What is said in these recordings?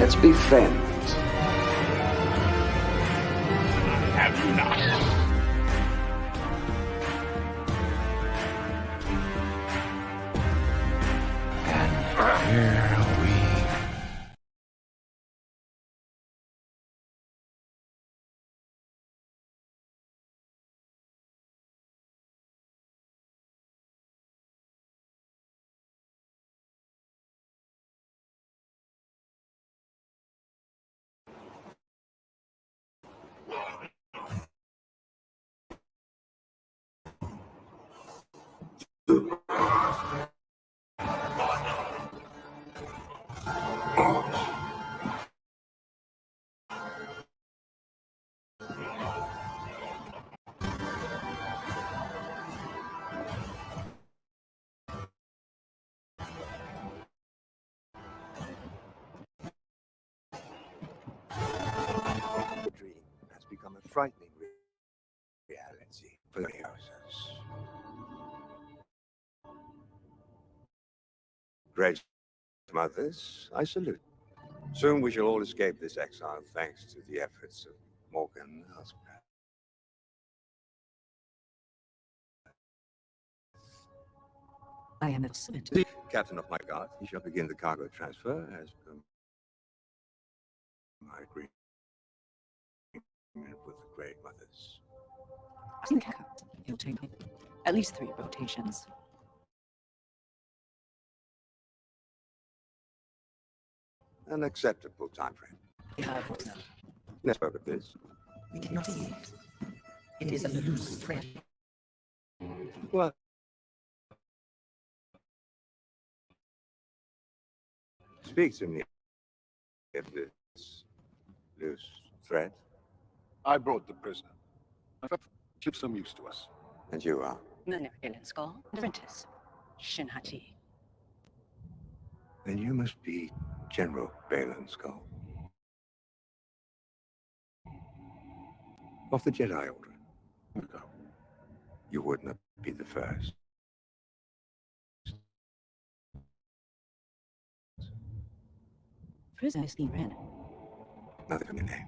Let's be friends. Have you not? And here we dream has become a frightening reality for the users. Great mothers, I salute. Soon we shall all escape this exile thanks to the efforts of Morgan and Ahsoka. I am excellent. Captain of my guard, he shall begin the cargo transfer as per my agreement with the Great Mothers. I think it'll take at least 3 rotations. An acceptable time frame. Let's spoke of this. We did not eat. It is a loose thread. Well, speak to me of this loose thread. I brought the prisoner. I thought she's some use to us. And you are? Milner Ilinskal, apprentice. Shinhati. Then you must be General Balin Skull. Of the Jedi Order. No. You would not be the first. Prisoner Steve Ren. Nothing from your name.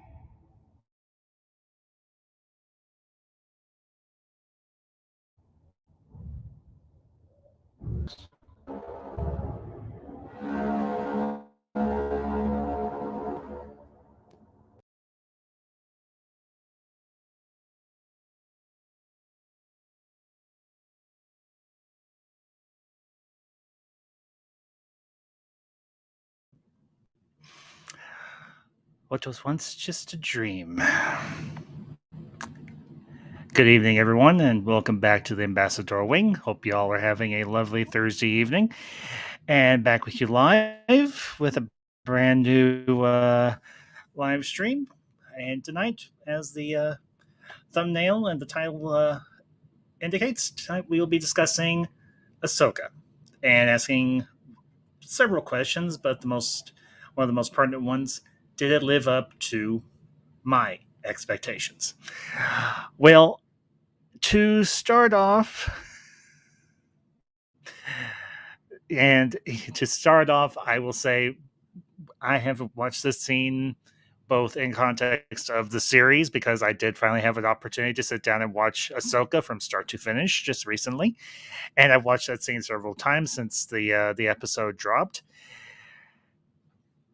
What was once just a dream. Good evening, everyone, and welcome back to the Ambassador Wing. Hope you all are having a lovely Thursday evening. And back with you live with a brand new live stream. And tonight, as the thumbnail and the title indicates, tonight we will be discussing Ahsoka and asking several questions, but one of the most pertinent ones: did it live up to my expectations? Well, to start off, I will say I have watched this scene both in context of the series, because I did finally have an opportunity to sit down and watch Ahsoka from start to finish just recently, and I've watched that scene several times since the episode dropped.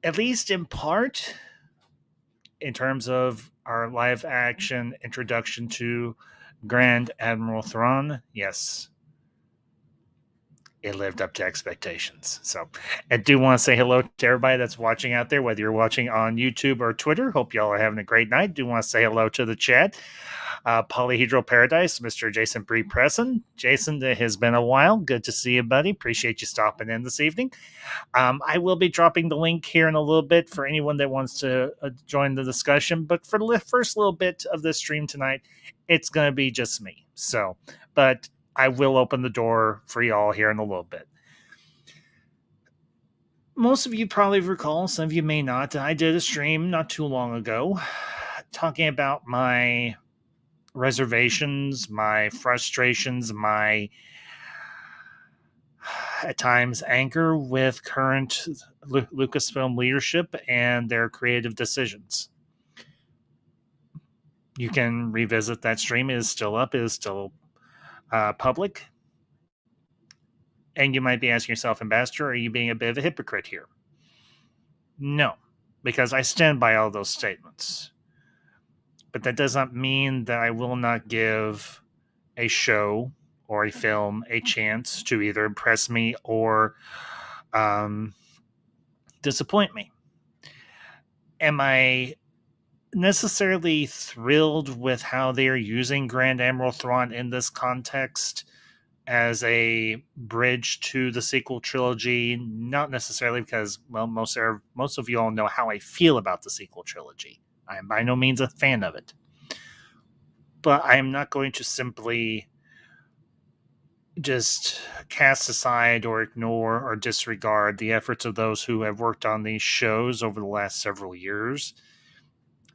At least in part, in terms of our live action introduction to Grand Admiral Thrawn, yes, it lived up to expectations. So I do want to say hello to everybody that's watching out there, whether you're watching on YouTube or Twitter. Hope y'all are having a great night. Do want to say hello to the chat. Polyhedral Paradise, Mr. Jason Bree Presson. Jason, it has been a while. Good to see you, buddy. Appreciate you stopping in this evening. I will be dropping the link here in a little bit for anyone that wants to join the discussion. But for the first little bit of this stream tonight, it's going to be just me. So, but I will open the door for y'all here in a little bit. Most of you probably recall, some of you may not, I did a stream not too long ago talking about my reservations, my frustrations, my at times anger with current Lucasfilm leadership and their creative decisions. You can revisit that stream. It is still up. It is still public. And you might be asking yourself, Ambassador, are you being a bit of a hypocrite here? No, because I stand by all those statements. But that does not mean that I will not give a show or a film a chance to either impress me or disappoint me. Am I necessarily thrilled with how they are using Grand Admiral Thrawn in this context as a bridge to the sequel trilogy? Not necessarily, because, well, most of you all know how I feel about the sequel trilogy. I am by no means a fan of it. But I am not going to simply just cast aside or ignore or disregard the efforts of those who have worked on these shows over the last several years.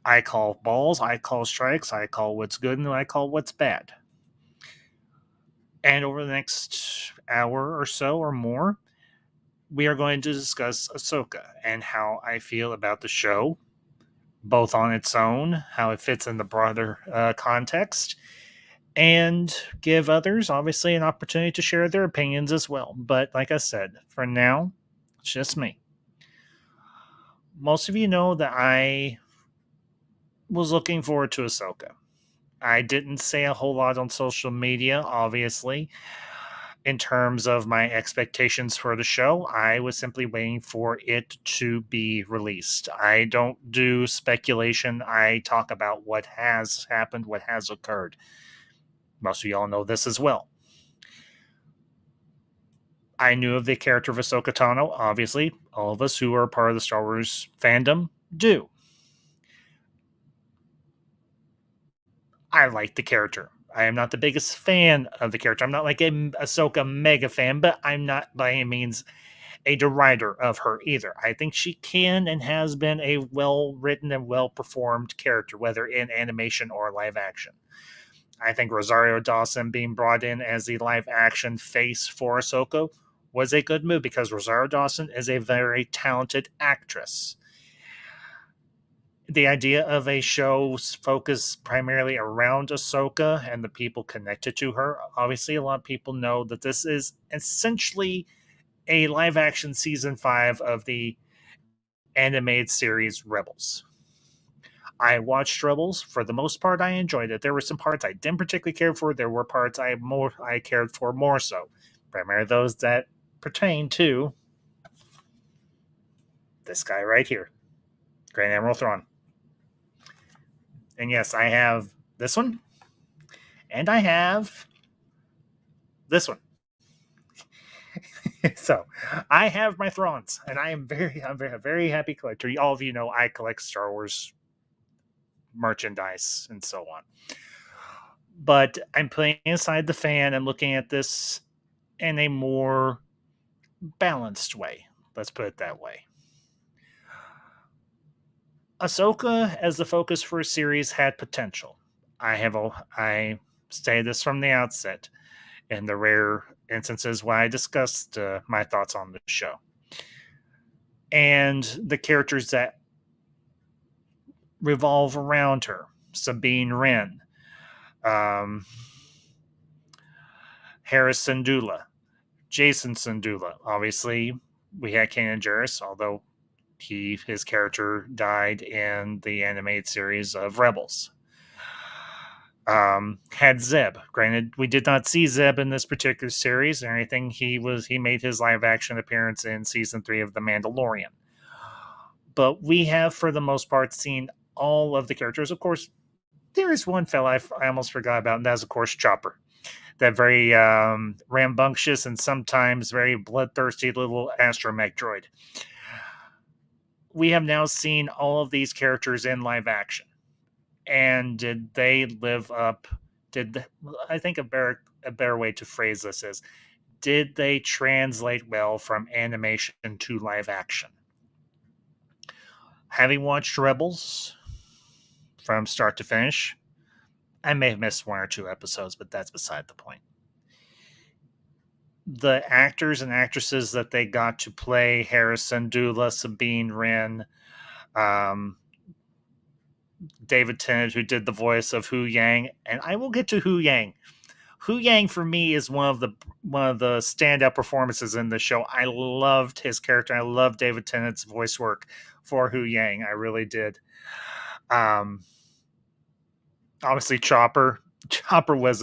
I call balls, I call strikes, I call what's good, and I call what's bad. And over the next hour or so or more, we are going to discuss Ahsoka and how I feel about the show, both on its own, how it fits in the broader context, and give others, obviously, an opportunity to share their opinions as well. But like I said, for now, it's just me. Most of you know that I was looking forward to Ahsoka. I didn't say a whole lot on social media, obviously, in terms of my expectations for the show. I was simply waiting for it to be released. I don't do speculation. I talk about what has happened, what has occurred. Most of y'all know this as well. I knew of the character of Ahsoka Tano. Obviously, all of us who are part of the Star Wars fandom do. I like the character. I am not the biggest fan of the character. I'm not like a Ahsoka mega fan, but I'm not by any means a derider of her either. I think she can and has been a well-written and well-performed character, whether in animation or live action. I think Rosario Dawson being brought in as the live-action face for Ahsoka was a good move because Rosario Dawson is a very talented actress. The idea of a show focused primarily around Ahsoka and the people connected to her, obviously a lot of people know that this is essentially a live-action season 5 of the animated series Rebels. I watched Rebels. For the most part, I enjoyed it. There were some parts I didn't particularly care for. There were parts I cared for more so. Primarily those that pertain to this guy right here, Grand Admiral Thrawn. And yes, I have this one, and I have this one. So I have my Thrawns, and I'm a very happy collector. All of you know I collect Star Wars merchandise and so on. But I'm putting aside the fan and looking at this in a more balanced way. Let's put it that way. Ahsoka as the focus for a series had potential. I say this from the outset in the rare instances when I discussed my thoughts on the show. And the characters that revolve around her, Sabine Wren, Harris Syndulla, Jason Syndulla. Obviously, we had Kanan Jarrus, although his character died in the animated series of Rebels. Had Zeb. Granted, we did not see Zeb in this particular series or anything. He made his live action appearance in season 3 of The Mandalorian. But we have, for the most part, seen all of the characters. Of course, there is one fella I almost forgot about, and that's, of course, Chopper. That very rambunctious and sometimes very bloodthirsty little astromech droid. We have now seen all of these characters in live action. And did they live up? I think a better way to phrase this is, did they translate well from animation to live action? Having watched Rebels from start to finish, I may have missed 1 or 2 episodes, but that's beside the point. the actors and actresses that they got to play Harrison, Dula, Sabine Wren, um, David Tennant, who did the voice of Hu Yang, and I will get to Hu Yang. Hu Yang for me is one of the standout performances in the show. I loved his character. I loved David Tennant's voice work for Hu Yang. I really did. Obviously, Chopper. Chopper was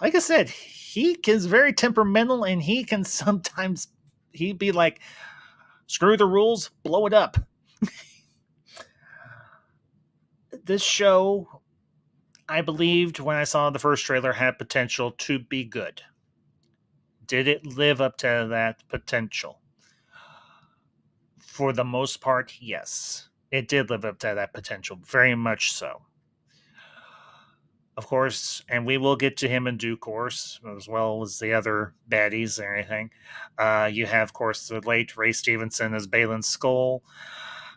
like I said, he is very temperamental, and he can sometimes he'd be like, "Screw the rules, blow it up." This show, I believed when I saw the first trailer, had potential to be good. Did it live up to that potential? For the most part, yes. It did live up to that potential, very much so. Of course, and we will get to him in due course, as well as the other baddies and everything. You have, of course, the late Ray Stevenson as Balin Skull.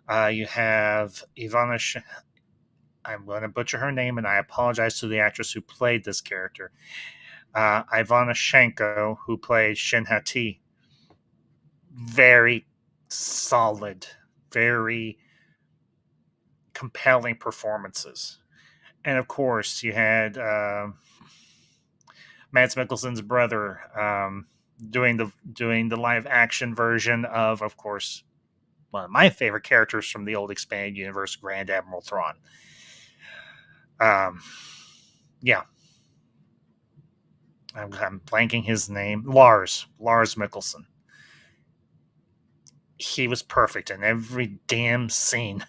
You have Ivana. I'm going to butcher her name, and I apologize to the actress who played this character. Ivana Shanko, who played Shin Hati. Very solid, very compelling performances. And of course, you had Mads Mikkelsen's brother doing the live action version of course, one of my favorite characters from the old expanded universe, Grand Admiral Thrawn. Yeah, I'm blanking his name. Lars Mikkelsen. He was perfect in every damn scene,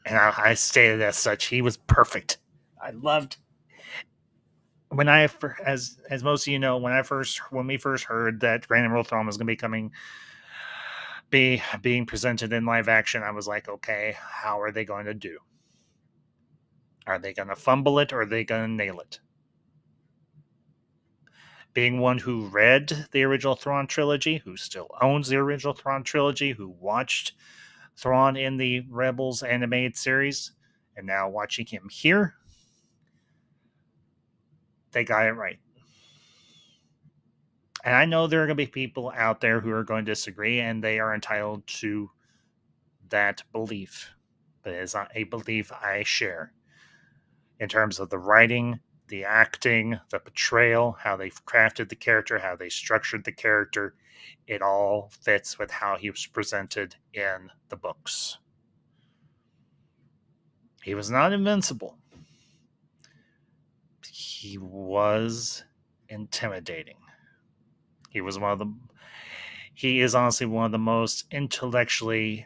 and I stated as such. He was perfect. I loved when as most of you know, when we first heard that Grand Admiral Thrawn was going to being presented in live action, I was like, okay, how are they going to do? Are they going to fumble it, or are they going to nail it? Being one who read the original Thrawn trilogy, who still owns the original Thrawn trilogy, who watched Thrawn in the Rebels animated series, and now watching him here, they got it right. And I know there are going to be people out there who are going to disagree, and they are entitled to that belief. But it is not a belief I share. In terms of the writing, the acting, the portrayal, how they've crafted the character, how they structured the character, it all fits with how he was presented in the books. He was not invincible. He was intimidating. He is honestly one of the most intellectually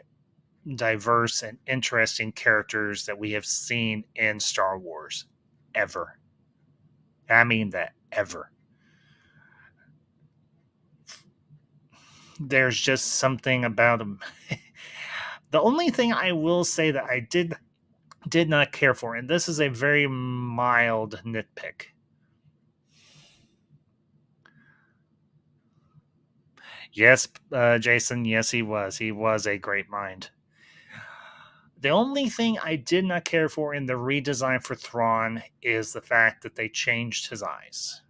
diverse and interesting characters that we have seen in Star Wars ever. I mean that, ever. There's just something about him. The only thing I will say that I did not care for, and this is a very mild nitpick. Yes, Jason, yes, he was. He was a great mind. The only thing I did not care for in the redesign for Thrawn is the fact that they changed his eyes.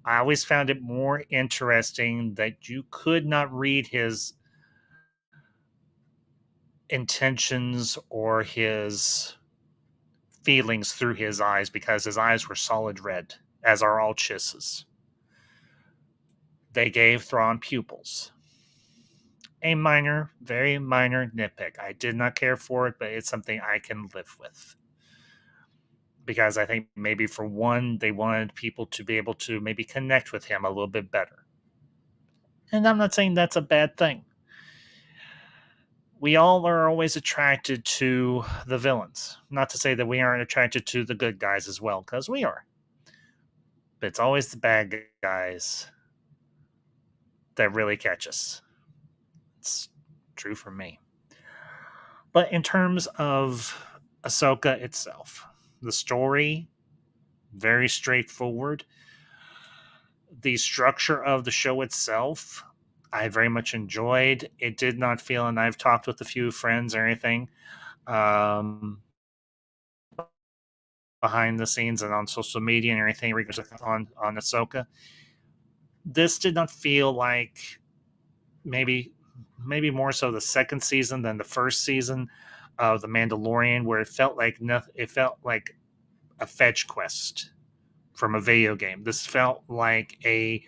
I always found it more interesting that you could not read his intentions or his feelings through his eyes because his eyes were solid red, as are all Chiss's. They gave Thrawn pupils. A minor, very minor nitpick. I did not care for it, but it's something I can live with. Because I think maybe for one, they wanted people to be able to maybe connect with him a little bit better. And I'm not saying that's a bad thing. We all are always attracted to the villains. Not to say that we aren't attracted to the good guys as well, because we are. But it's always the bad guys that really catch us. It's true for me. But in terms of Ahsoka itself, the story, very straightforward. The structure of the show itself, I very much enjoyed. It did not feel, and I've talked with a few friends or anything, behind the scenes and on social media and everything on Ahsoka. This did not feel like maybe more so the second season than the first season of The Mandalorian, where it felt like a fetch quest from a video game. This felt like a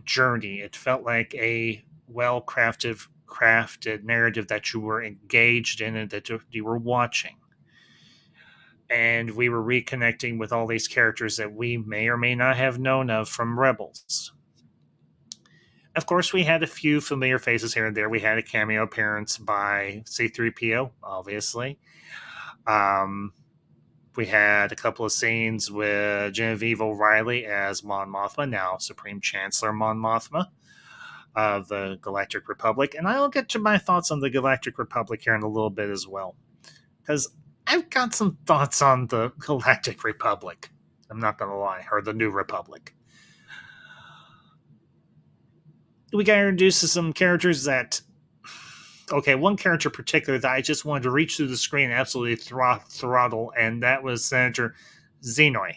journey. It felt like a crafted narrative that you were engaged in and that you were watching. And we were reconnecting with all these characters that we may or may not have known of from Rebels. Of course, we had a few familiar faces here and there. We had a cameo appearance by C-3PO, obviously. We had a couple of scenes with Genevieve O'Reilly as Mon Mothma, now Supreme Chancellor Mon Mothma of the Galactic Republic. And I'll get to my thoughts on the Galactic Republic here in a little bit as well, because I've got some thoughts on the Galactic Republic. I'm not going to lie, or the New Republic. We got introduced to some characters that... Okay, one character in particular that I just wanted to reach through the screen and absolutely throttle, and that was Senator Xenoi.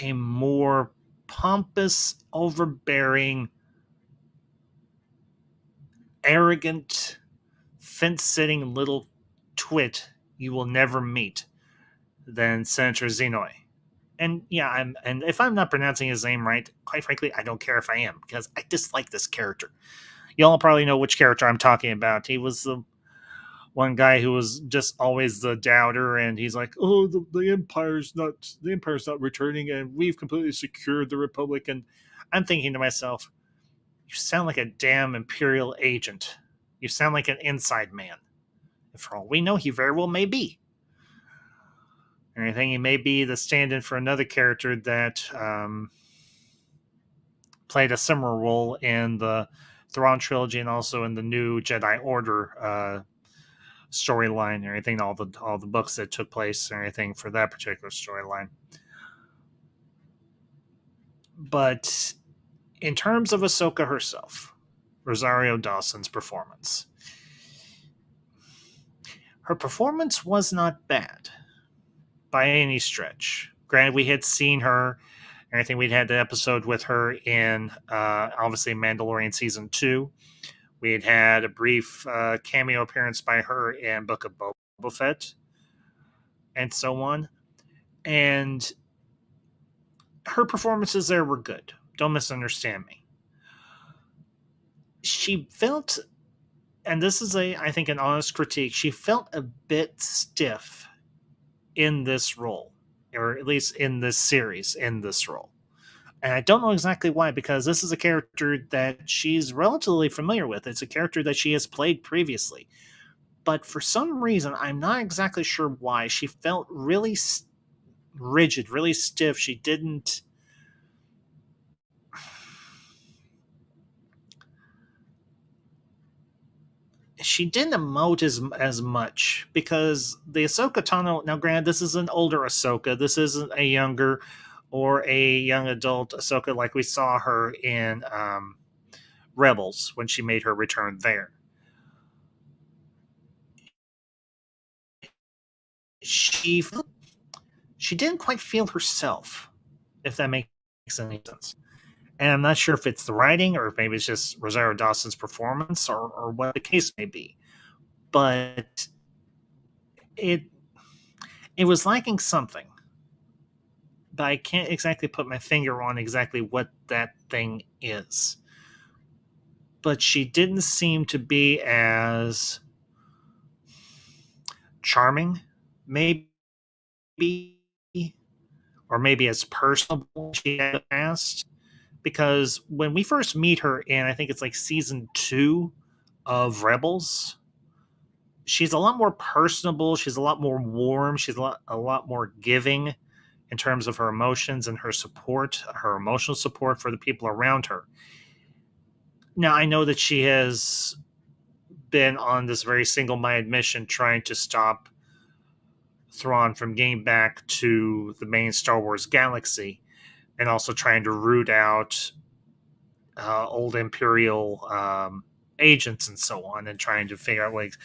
A more pompous, overbearing, arrogant, fence-sitting little twit you will never meet than Senator Xenoi. And yeah, and if I'm not pronouncing his name right, quite frankly, I don't care if I am, because I dislike this character. Y'all probably know which character I'm talking about. He was the one guy who was just always the doubter, and he's like, "Oh, the Empire's not returning, and we've completely secured the Republic." And I'm thinking to myself, you sound like a damn Imperial agent. You sound like an inside man. And for all we know, he very well may be. And I think he may be the stand-in for another character that played a similar role in the Thrawn trilogy and also in the new Jedi Order storyline and everything, all the books that took place and everything for that particular storyline. But in terms of Ahsoka herself, Rosario Dawson's performance, her performance was not bad by any stretch. Granted, we had seen her, and I think we'd had the episode with her in obviously Mandalorian Season 2. We had a brief cameo appearance by her in Book of Boba Fett, and so on. And her performances there were good. Don't misunderstand me. She felt, and this is I think an honest critique, she felt a bit stiff in this role, or at least in this series, in this role. And I don't know exactly why, because this is a character that she's relatively familiar with. It's a character that she has played previously. But for some reason, I'm not exactly sure why, she felt really rigid, really stiff. She didn't emote as much, because the Ahsoka Tano, now granted, this is an older Ahsoka. This isn't a younger or a young adult Ahsoka like we saw her in Rebels when she made her return there. She didn't quite feel herself, if that makes any sense. And I'm not sure if it's the writing or if maybe it's just Rosario Dawson's performance or what the case may be. But it was lacking something. But I can't exactly put my finger on exactly what that thing is. But she didn't seem to be as charming, maybe, or maybe as personable as she had in the past. Because when we first meet her in, I think it's like season 2 of Rebels, she's a lot more personable. She's a lot more warm. She's a lot more giving in terms of her emotions and her support, her emotional support for the people around her. Now, I know that she has been on this very single-minded mission trying to stop Thrawn from getting back to the main Star Wars galaxy, and also trying to root out old Imperial agents and so on, and trying to figure out ways,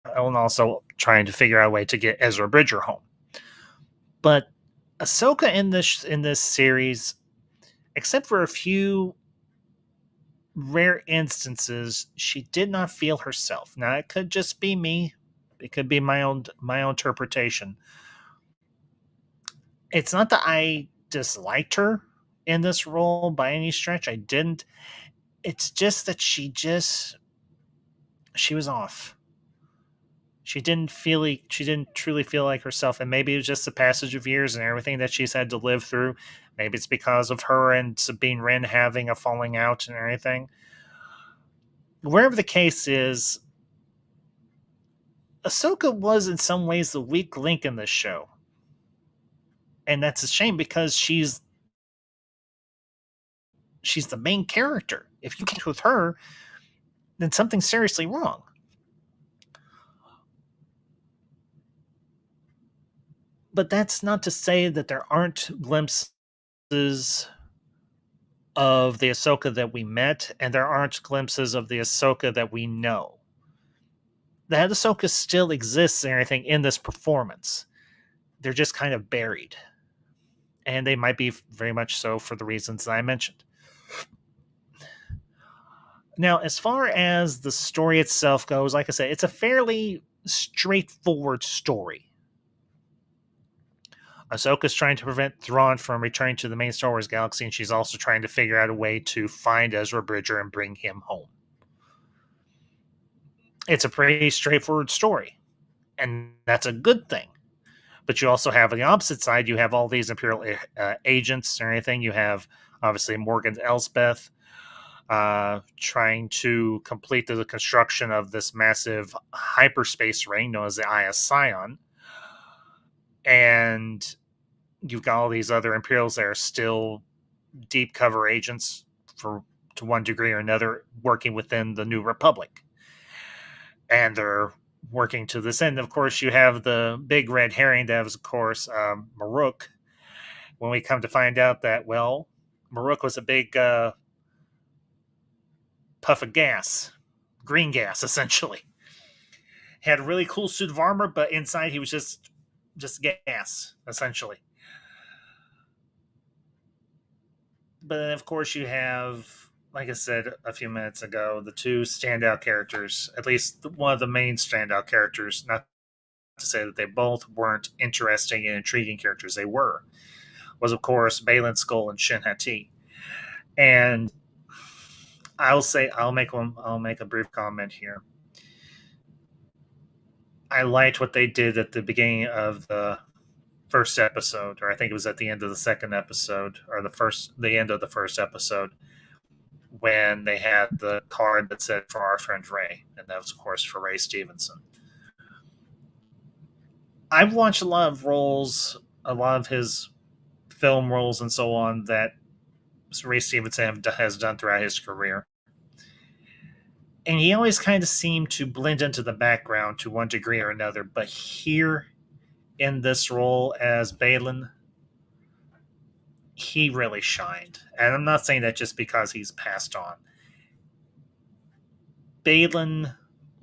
and also trying to figure out a way to get Ezra Bridger home. But Ahsoka in this series, except for a few rare instances, she did not feel herself. Now it could just be me. It could be my own interpretation. It's not that I disliked her in this role by any stretch. I didn't. It's just that she was off. She didn't truly feel like herself, and maybe it was just the passage of years and everything that she's had to live through. Maybe it's because of her and Sabine Wren having a falling out and everything. Wherever the case is, Ahsoka was in some ways the weak link in this show. And that's a shame because she's the main character. If you can't with her, then something's seriously wrong. But that's not to say that there aren't glimpses of the Ahsoka that we met, and there aren't glimpses of the Ahsoka that we know. That Ahsoka still exists and everything in this performance. They're just kind of buried. And they might be very much so for the reasons that I mentioned. Now, as far as the story itself goes, like I said, it's a fairly straightforward story. Ahsoka's trying to prevent Thrawn from returning to the main Star Wars galaxy, and she's also trying to figure out a way to find Ezra Bridger and bring him home. It's a pretty straightforward story, and that's a good thing. But you also have on the opposite side, you have all these Imperial agents and everything. You have, obviously, Morgan Elsbeth trying to complete the construction of this massive hyperspace ring known as the Eye of Sion. And you've got all these other Imperials that are still deep cover agents to one degree or another working within the New Republic. And they're working to this end. Of course, you have the big red herring that was, of course, Maruk. When we come to find out that, well, Maruk was a big puff of gas, green gas, essentially. Had a really cool suit of armor, but inside he was just gas, essentially. But then, of course, you have, like I said a few minutes ago, the two standout characters, at least one of the main standout characters, not to say that they both weren't interesting and intriguing characters, they were, was, of course, Baylan Skoll and Shin Hati. And I'll make a brief comment here. I liked what they did at the beginning of the first episode, or I think it was at the end of the second episode, or the end of the first episode, when they had the card that said "For our friend Ray," and that was, of course, for Ray Stevenson. I've watched a lot of his film roles and so on that Ray Stevenson has done throughout his career. And he always kind of seemed to blend into the background to one degree or another. But here, in this role as Baylan, he really shined. And I'm not saying that just because he's passed on. Baylan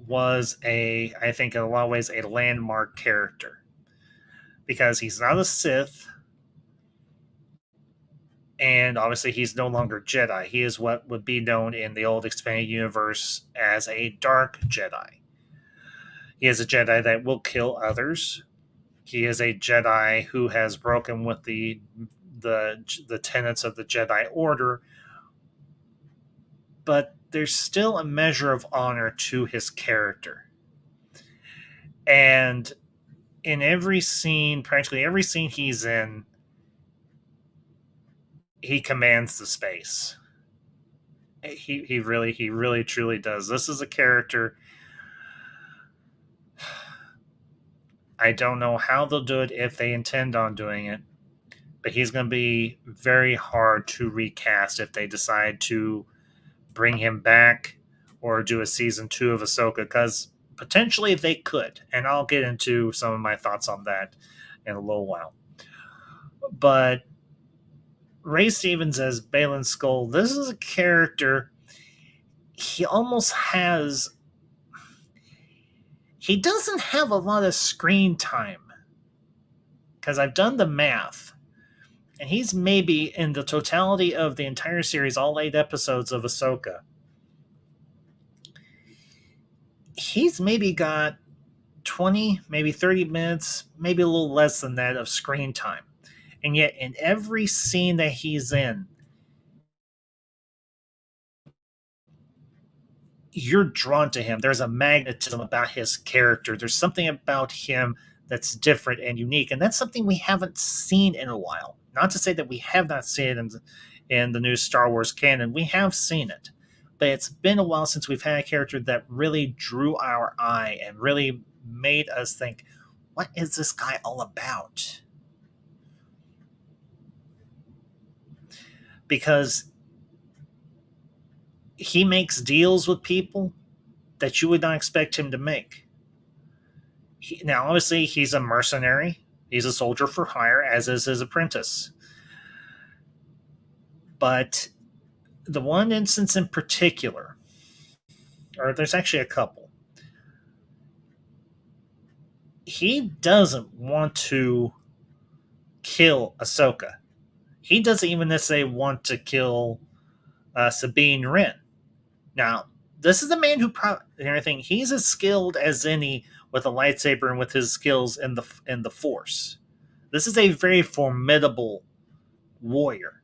was I think in a lot of ways, a landmark character. Because he's not a Sith, and obviously he's no longer Jedi. He is what would be known in the old expanded universe as a dark Jedi. He is a Jedi that will kill others. He is a Jedi who has broken with the tenets of the Jedi Order, but there's still a measure of honor to his character. And in practically every scene he's in, he commands the space. He really truly does. This is a character. I don't know how they'll do it, if they intend on doing it, but he's going to be very hard to recast if they decide to bring him back or do a season 2 of Ahsoka, because potentially they could, and I'll get into some of my thoughts on that in a little while. But Ray Stevens as Baylan Skoll, this is a character, he almost has, he doesn't have a lot of screen time. Because I've done the math. And he's maybe, in the totality of the entire series, all 8 episodes of Ahsoka, he's maybe got 20, maybe 30 minutes, maybe a little less than that of screen time. And yet, in every scene that he's in, you're drawn to him. There's a magnetism about his character. There's something about him that's different and unique. And that's something we haven't seen in a while. Not to say that we have not seen it in the new Star Wars canon. We have seen it. But it's been a while since we've had a character that really drew our eye and really made us think, what is this guy all about? Because he makes deals with people that you would not expect him to make. Now, obviously, he's a mercenary. He's a soldier for hire, as is his apprentice. But the one instance in particular, or there's actually a couple, he doesn't want to kill Ahsoka. He doesn't even necessarily want to kill Sabine Wren. Now, this is a man who everything. He's as skilled as any with a lightsaber and with his skills in the Force. This is a very formidable warrior,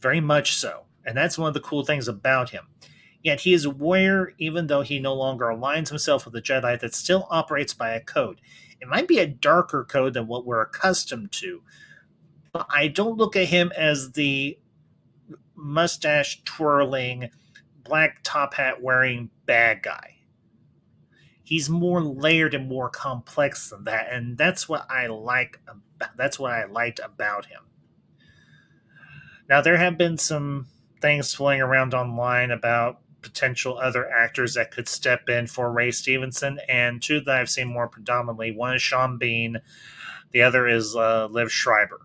very much so, and that's one of the cool things about him. Yet he is a warrior, even though he no longer aligns himself with the Jedi, that still operates by a code. It might be a darker code than what we're accustomed to, but I don't look at him as the mustache twirling, black top hat wearing bad guy. He's more layered and more complex than that, and that's what I like. That's what I liked about him. Now, there have been some things floating around online about potential other actors that could step in for Ray Stevenson, and 2 that I've seen more predominantly. One is Sean Bean, the other is Liv Schreiber.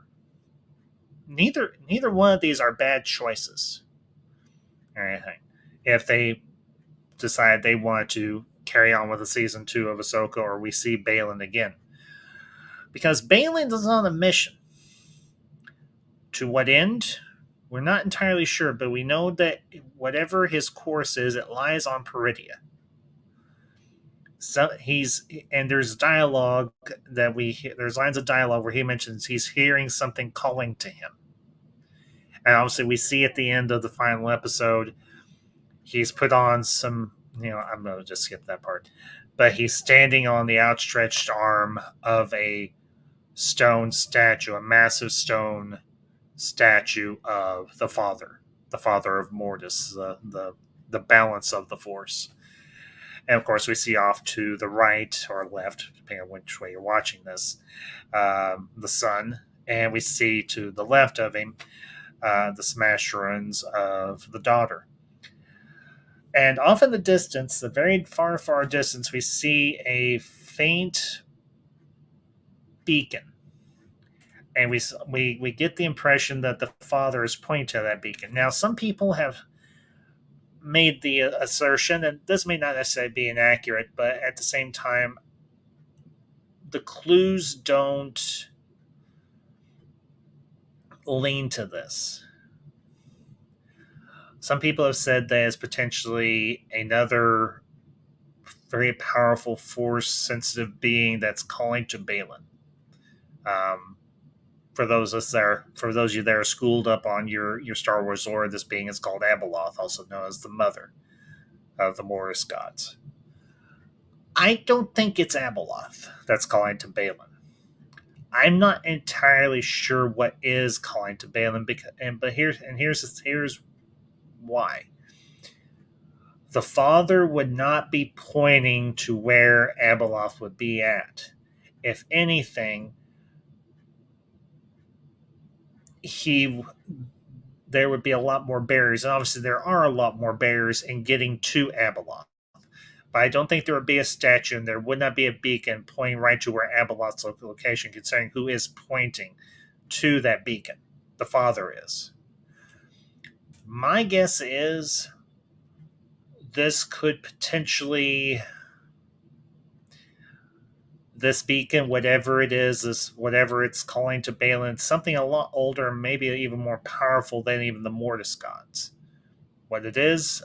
Neither one of these are bad choices or anything. If they decide they want to carry on with a season 2 of Ahsoka, or we see Baylan again. Because Baylan is on a mission. To what end? We're not entirely sure, but we know that whatever his course is, it lies on Peridia. So there's dialogue that there's lines of dialogue where he mentions he's hearing something calling to him. And obviously we see at the end of the final episode, he's put on some, I'm going to just skip that part, but he's standing on the outstretched arm of a stone statue, a massive stone statue of the father of Mortis, the balance of the Force. And of course, we see off to the right or left, depending on which way you're watching this, the sun, and we see to the left of him the smashed ruins of the daughter. And off in the distance, the very far, far distance, we see a faint beacon. And we get the impression that the father is pointing to that beacon. Now, some people have made the assertion, and this may not necessarily be inaccurate, but at the same time, the clues don't lean to this. Some people have said that it's potentially another very powerful Force-sensitive being that's calling to Baylan. For those of you that are schooled up on your Star Wars lore, this being is called Abeloth, also known as the mother of the Morris gods. I don't think it's Abeloth that's calling to Baylan. I'm not entirely sure what is calling to Baylan, but here's why. The father would not be pointing to where Abeloth would be at. If anything, there would be a lot more barriers, and obviously there are a lot more barriers in getting to Abeloth. But I don't think there would be a statue, and there would not be a beacon pointing right to where Abeloth's location, considering who is pointing to that beacon. The father is. My guess is this could potentially this beacon, whatever it is whatever it's calling to Balin, something a lot older, maybe even more powerful than even the Mortis gods. What it is,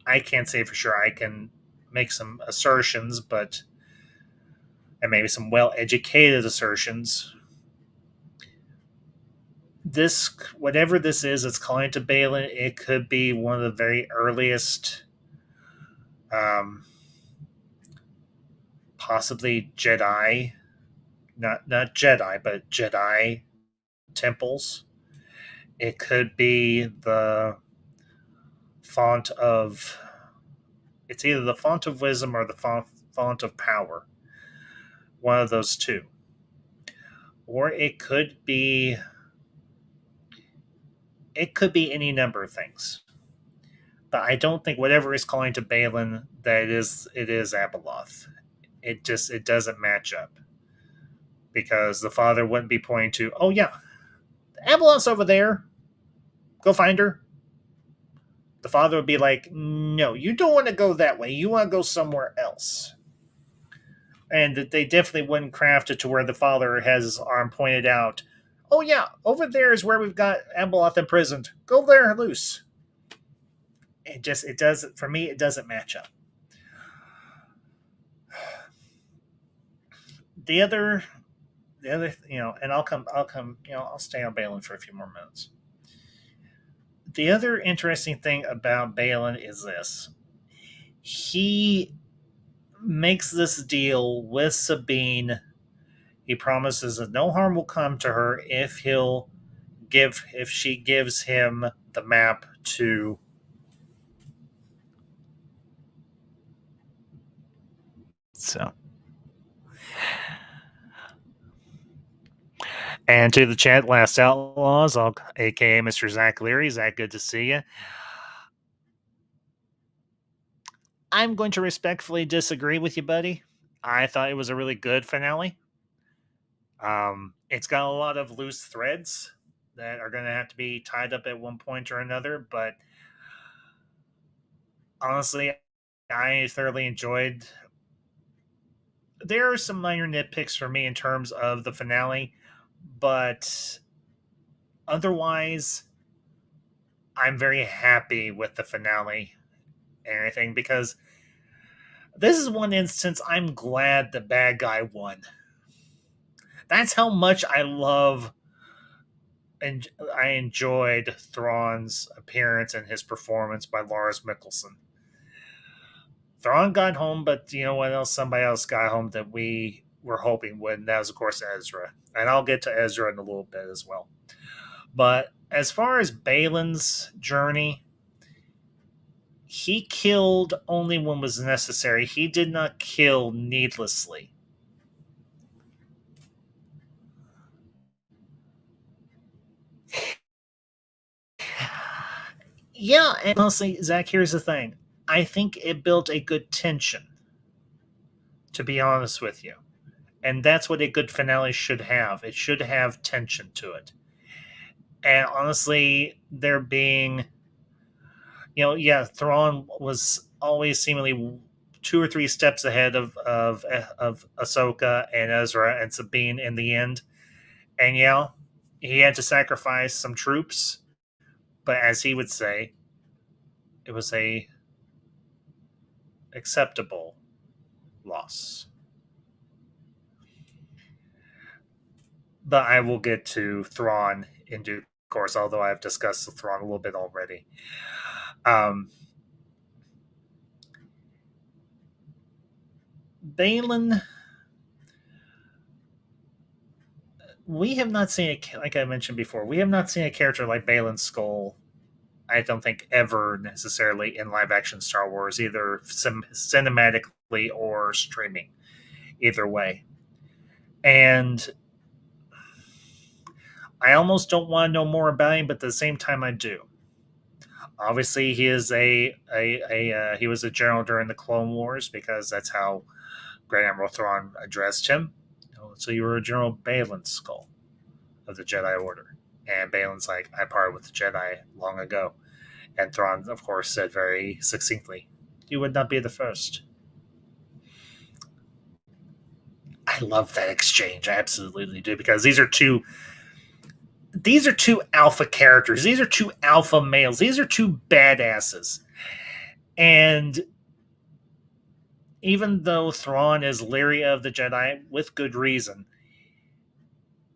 I can't say for sure. I can make some assertions, and maybe some well-educated assertions. This, whatever this is, it's calling to Balin. It could be one of the very earliest, possibly Jedi, not Jedi, but Jedi temples. It could be the font of. It's either the font of wisdom or the font of power. One of those two. Or it could be. It could be any number of things. But I don't think whatever is calling to Balin that it is Abeloth. It doesn't match up. Because the father wouldn't be pointing to, oh yeah, Abeloth's over there. Go find her. The father would be like, no, you don't want to go that way. You want to go somewhere else. And they definitely wouldn't craft it to where the father has his arm pointed out. Oh yeah, over there is where we've got Abeloth imprisoned. Go there loose. It doesn't, for me, it doesn't match up. The other, and I'll stay on Balin for a few more minutes. The other interesting thing about Balin is this. He makes this deal with Sabine. He promises that no harm will come to her if she gives him the map to And to the chat, Last Outlaws, aka Mr. Zach Leary. Zach, good to see you. I'm going to respectfully disagree with you, buddy. I thought it was a really good finale. It's got a lot of loose threads that are going to have to be tied up at one point or another, but honestly, I thoroughly enjoyed. There are some minor nitpicks for me in terms of the finale, but otherwise, I'm very happy with the finale and everything, because this is one instance I'm glad the bad guy won. That's how much I love and I enjoyed Thrawn's appearance and his performance by Lars Mikkelsen. Thrawn got home, but you know what else? Somebody else got home that we were hoping would, and that was, of course, Ezra. And I'll get to Ezra in a little bit as well. But as far as Balin's journey, he killed only when was necessary. He did not kill needlessly. Yeah, and honestly, Zach, here's the thing. I think it built a good tension, to be honest with you. And that's what a good finale should have. It should have tension to it. And honestly, there being, Thrawn was always seemingly 2 or 3 steps ahead of Ahsoka and Ezra and Sabine in the end. And he had to sacrifice some troops, but as he would say, it was a acceptable loss. But I will get to Thrawn in due course, although I've discussed Thrawn a little bit already. Balin, we have not seen like I mentioned before, we have not seen a character like Balin Skull, I don't think, ever necessarily in live action Star Wars, either cinematically or streaming. Either way. And I almost don't want to know more about him, but at the same time I do. Obviously, he is he was a general during the Clone Wars, because that's how Grand Admiral Thrawn addressed him. So you were a General Balin Skull of the Jedi Order. And Balin's like, I parted with the Jedi long ago. And Thrawn, of course, said very succinctly, you would not be the first. I love that exchange. I absolutely do, because these are two alpha characters. These are two alpha males. These are two badasses. And even though Thrawn is leery of the Jedi with good reason,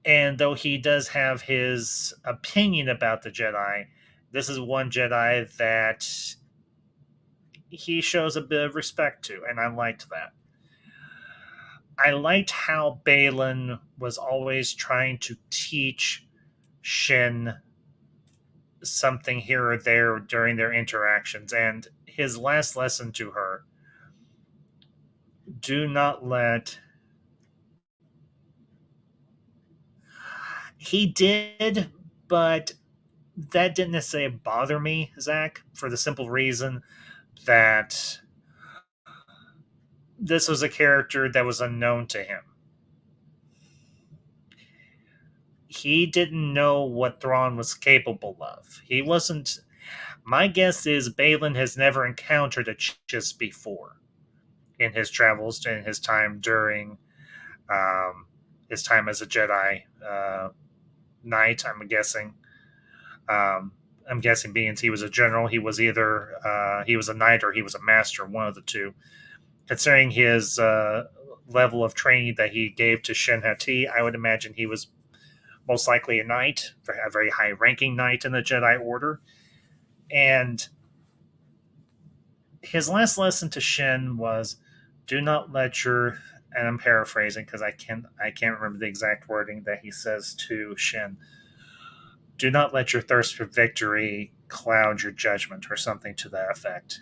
and though he does have his opinion about the Jedi, this is one Jedi that he shows a bit of respect to, and I liked that. I liked how Balin was always trying to teach Shin something here or there during their interactions, and his last lesson to her: do not let. He did, but that didn't necessarily bother me, Zach, for the simple reason that this was a character that was unknown to him. He didn't know what Thrawn was capable of. He wasn't. My guess is Balin has never encountered a Chiss before in his travels, in his time during his time as a Jedi Knight, I'm guessing. I'm guessing being he was a general, he was either he was a knight or he was a master, one of the two. Considering his level of training that he gave to Shin Hati, I would imagine he was most likely a knight, a very high-ranking knight in the Jedi Order. And his last lesson to Shin was, "Do not let your," and I'm paraphrasing because I can't remember the exact wording that he says to Shin. "Do not let your thirst for victory cloud your judgment," or something to that effect.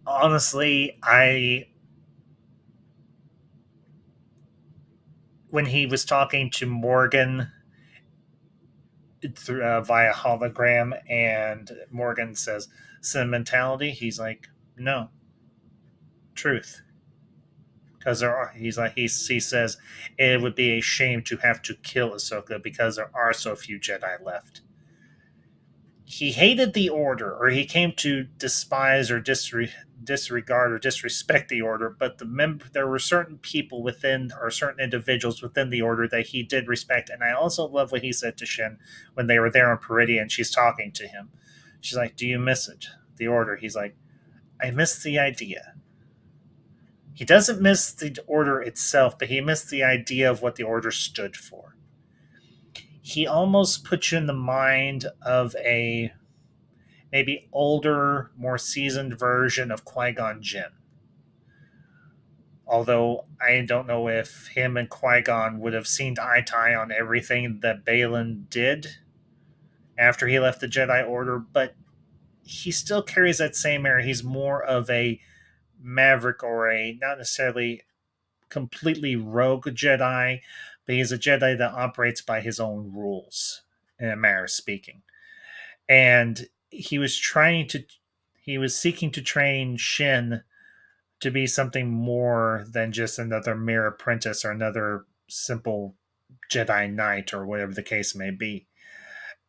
Honestly, when he was talking to Morgan through, via hologram, and Morgan says sentimentality, he's like, no, truth. Because he says it would be a shame to have to kill Ahsoka because there are so few Jedi left. He hated the Order, or he came to despise or disregard or disrespect the Order, but there were certain people within, or certain individuals within the Order that he did respect. And I also love what he said to Shin when they were there on Peridian. She's talking to him. She's like, "Do you miss it, the Order?" He's like, "I miss the idea." He doesn't miss the Order itself, but he missed the idea of what the Order stood for. He almost puts you in the mind of a maybe older, more seasoned version of Qui-Gon Jinn. Although I don't know if him and Qui-Gon would have seen eye to eye on everything that Balin did after he left the Jedi Order, but he still carries that same air. He's more of a maverick, or a not necessarily completely rogue Jedi, but he's a Jedi that operates by his own rules, in a manner of speaking. And he was seeking to train Shin to be something more than just another mere apprentice or another simple Jedi Knight, or whatever the case may be.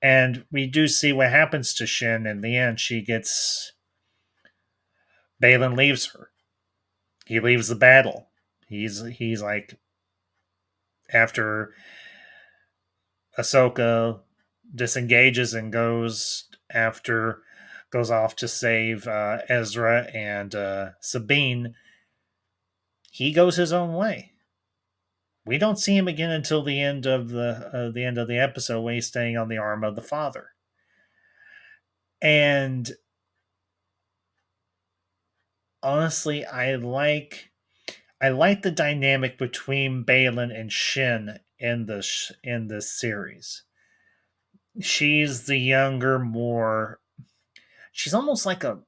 And we do see what happens to Shin in the end. Balin leaves her. He leaves the battle. He's like, after Ahsoka disengages and goes off to save Ezra and Sabine, he goes his own way. We don't see him again until the end of the episode, when he's staying on the arm of the Father. And honestly, I like the dynamic between Balin and Shin in this series. She's the younger, more. She's almost like a.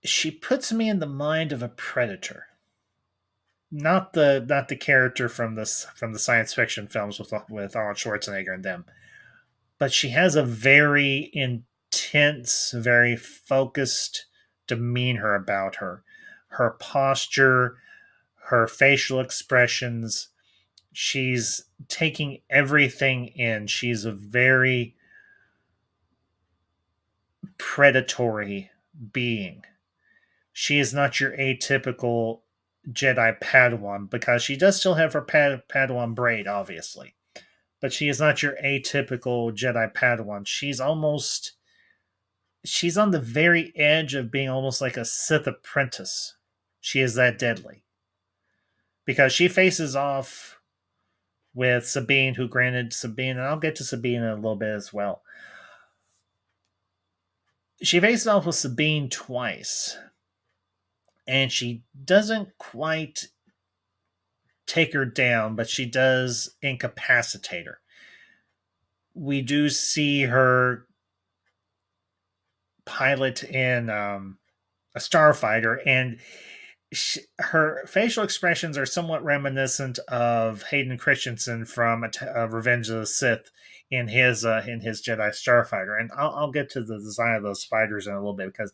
She puts me in the mind of a predator. Not the character from the science fiction films with Arnold Schwarzenegger and them, but she has a very intense, very focused demeanor about her. Her posture, her facial expressions. She's taking everything in. She's a very predatory being. she is not your atypical Jedi Padawan, because she does still have her Padawan braid, obviously. But she is not your atypical Jedi Padawan. She's on the very edge of being almost like a Sith apprentice. She is that deadly. Because she faces off with Sabine, who granted Sabine, and I'll get to Sabine in a little bit as well. She faces off with Sabine twice, and she doesn't quite take her down, but she does incapacitate her. We do see her pilot in a starfighter, and her facial expressions are somewhat reminiscent of Hayden Christensen from Revenge of the Sith in his Jedi Starfighter. And I'll get to the design of those fighters in a little bit, because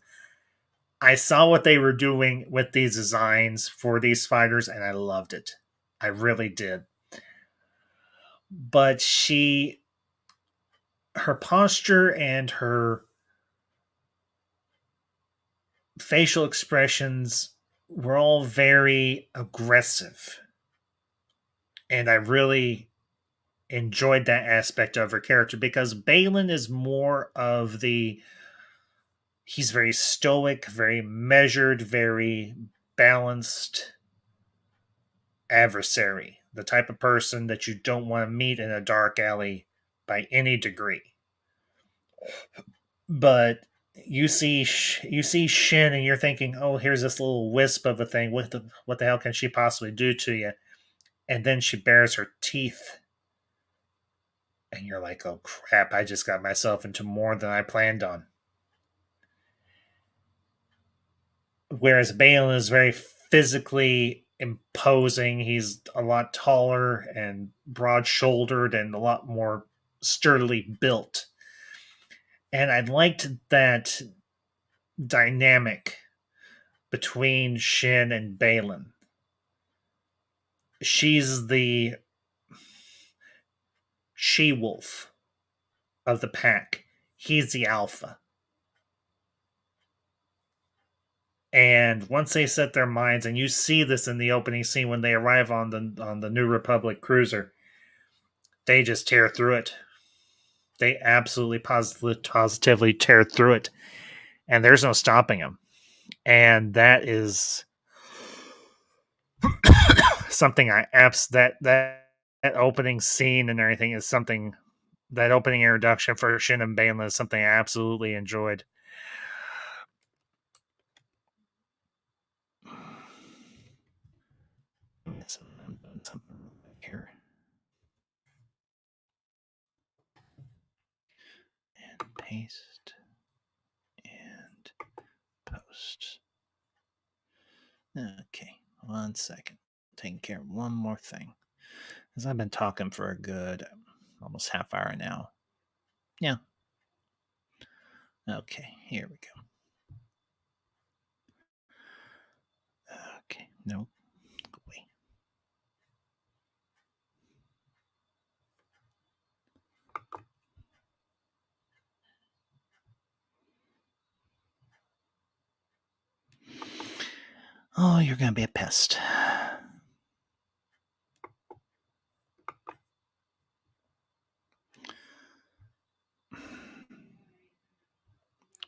I saw what they were doing with these designs for these fighters, and I loved it. I really did. But her posture and her facial expressions were all very aggressive. And I really enjoyed that aspect of her character, because Balin is more of he's very stoic, very measured, very balanced adversary. The type of person that you don't want to meet in a dark alley by any degree. But you see Shin, and you're thinking, oh, here's this little wisp of a thing. What the hell can she possibly do to you? And then she bares her teeth. And you're like, oh crap, I just got myself into more than I planned on. Whereas Balin is very physically imposing. He's a lot taller and broad-shouldered and a lot more sturdily built. And I liked that dynamic between Shin and Balin. She's the she-wolf of the pack. He's the alpha. And once they set their minds, and you see this in the opening scene when they arrive on the New Republic cruiser, they just tear through it. They absolutely positively tear through it, and there's no stopping them. And that is something that opening scene and everything is something, that opening introduction for Shin and Balin is something I absolutely enjoyed. Something here. And paste and post. Okay, 1 second. Taking care of one more thing, because I've been talking for a good almost half hour now. Yeah. Okay, here we go. Okay, no, wait. Oh, you're gonna be a pest.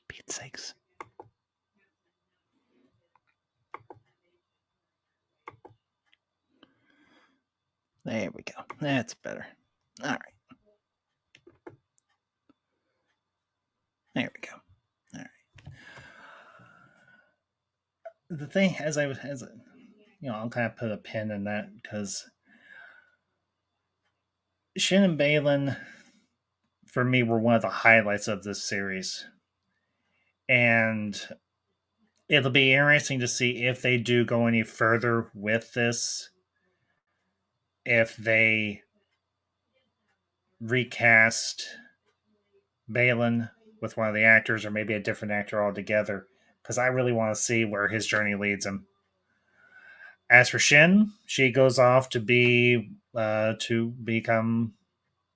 Pete's sakes. There we go. That's better. All right. There we go. All right. The thing, I'll kind of put a pin in that, because Shin and Balin, for me, were one of the highlights of this series. And it'll be interesting to see if they do go any further with this. If they recast Balin with one of the actors, or maybe a different actor altogether, because I really want to see where his journey leads him. As for Shin, she goes off to become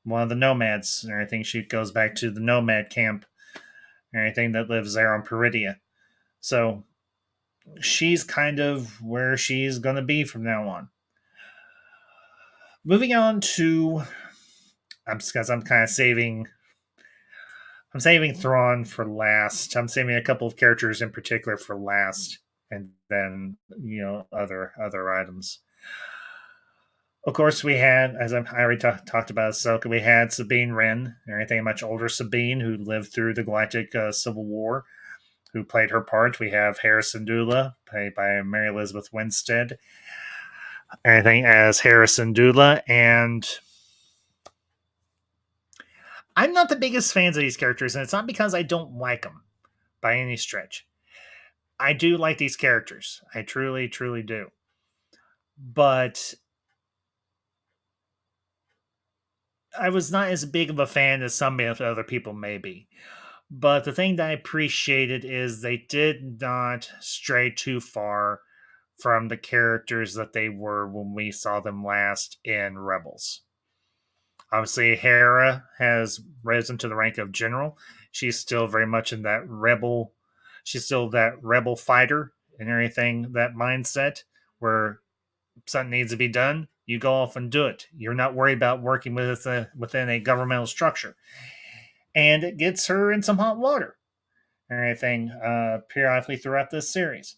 one of the nomads and everything. She goes back to the nomad camp and everything that lives there on Peridia. So she's kind of where she's going to be from now on. Moving on to, because I'm kind of saving. I'm saving Thrawn for last. I'm saving a couple of characters in particular for last, and then other items. Of course, we had, as I already talked about Ahsoka, we had Sabine Wren, everything a much older Sabine who lived through the Galactic Civil War, who played her part. We have Harrison Dula, played by Mary Elizabeth Winstead, everything as Harrison Dula, and I'm not the biggest fans of these characters, and it's not because I don't like them by any stretch. I do like these characters. I truly, truly do. But I was not as big of a fan as some other people may be. But the thing that I appreciated is they did not stray too far from the characters that they were when we saw them last in Rebels. Obviously, Hera has risen to the rank of general. She's still very much in that rebel. She's still that rebel fighter and everything, that mindset where something needs to be done, you go off and do it. You're not worried about working within a governmental structure. And it gets her in some hot water and everything periodically throughout this series.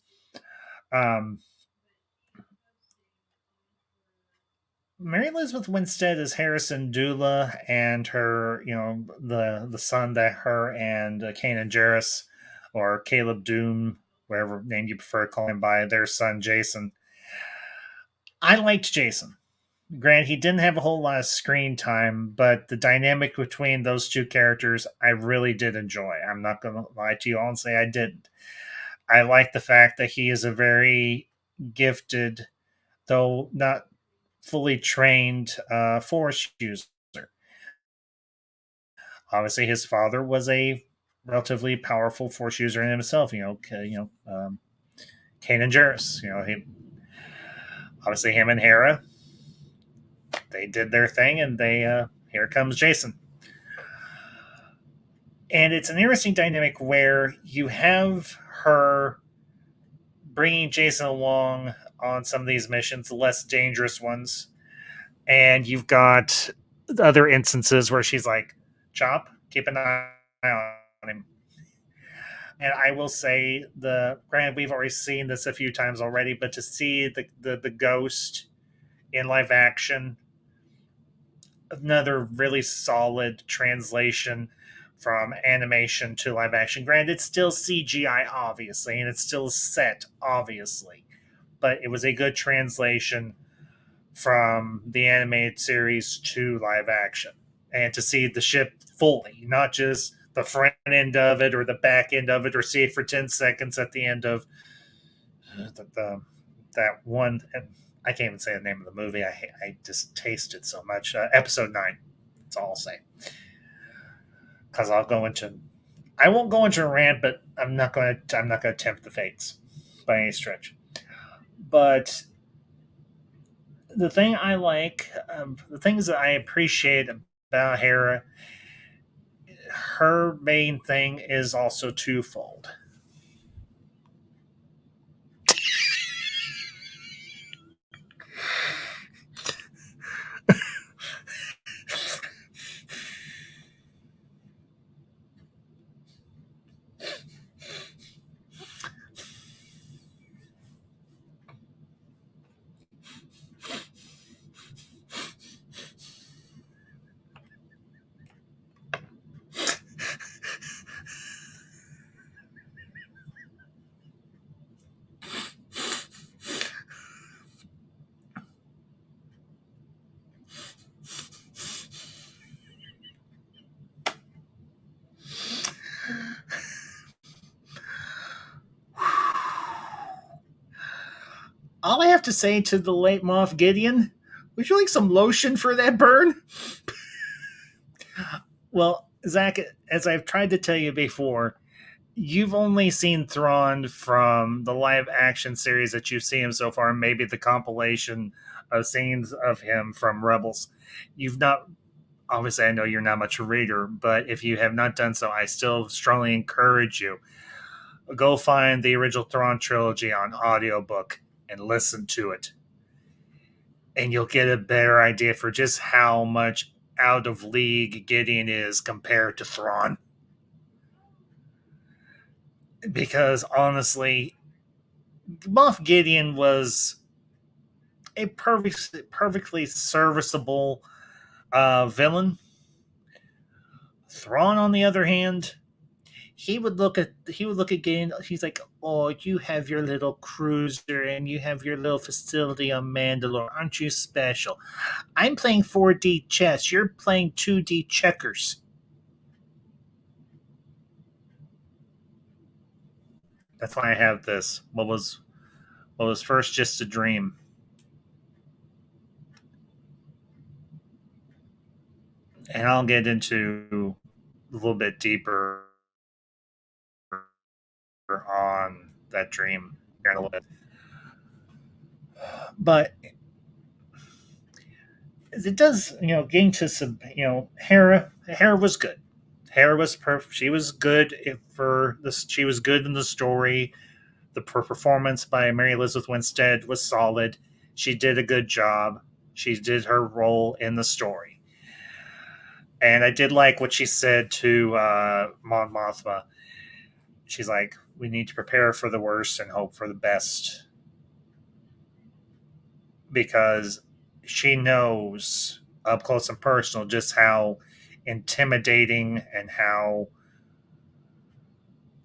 Mary Elizabeth Winstead is Harrison Dula, and her, the son that her and Kanan Jarrus, or Caleb Doom, whatever name you prefer to call him by, their son Jason. I liked Jason. Grant, he didn't have a whole lot of screen time, but the dynamic between those two characters, I really did enjoy. I'm not going to lie to you all and say I didn't. I like the fact that he is a very gifted, though not fully trained, force user. Obviously, his father was a relatively powerful force user in himself. Kanan Jarrus. Obviously him and Hera, they did their thing, and here comes Jason. And it's an interesting dynamic where you have her bringing Jason along on some of these missions, the less dangerous ones, and you've got other instances where she's like, Chop, keep an eye on him. And I will say, granted, we've already seen this a few times already, but to see the ghost in live action, another really solid translation from animation to live action. Granted, it's still CGI, obviously, and it's still set, obviously, but it was a good translation from the animated series to live action. And to see the ship fully, not just the front end of it or the back end of it, or see it for 10 seconds at the end of that one. I can't even say the name of the movie. I just tasted so much. Episode 9. That's all I'll say. Because I won't go into a rant, but I'm not going to tempt the fates by any stretch. But the thing I like, the things that I appreciate about Hera, her main thing is also twofold. All I have to say to the late Moff Gideon, would you like some lotion for that burn? Well, Zach, as I've tried to tell you before, you've only seen Thrawn from the live action series that you've seen him so far, and maybe the compilation of scenes of him from Rebels. You've not, obviously, I know you're not much a reader, but if you have not done so, I still strongly encourage you. go find the original Thrawn trilogy on audiobook and listen to it. And you'll get a better idea for just how much out of league Gideon is compared to Thrawn. Because honestly, Moff Gideon was a perfectly serviceable villain. Thrawn, on the other hand, he would look at Gideon. He's like, "Oh, you have your little cruiser and you have your little facility on Mandalore. Aren't you special? I'm playing 4D chess. You're playing 2D checkers." That's why I have this. What was first just a dream. And I'll get into a little bit deeper on that dream here in a little bit. But it does, getting to some, Hera was good. Hera was perfect. She was good for this. She was good in the story. The performance by Mary Elizabeth Winstead was solid. She did a good job. She did her role in the story. And I did like what she said to Mon Mothma. She's like, we need to prepare for the worst and hope for the best. Because she knows up close and personal just how intimidating and how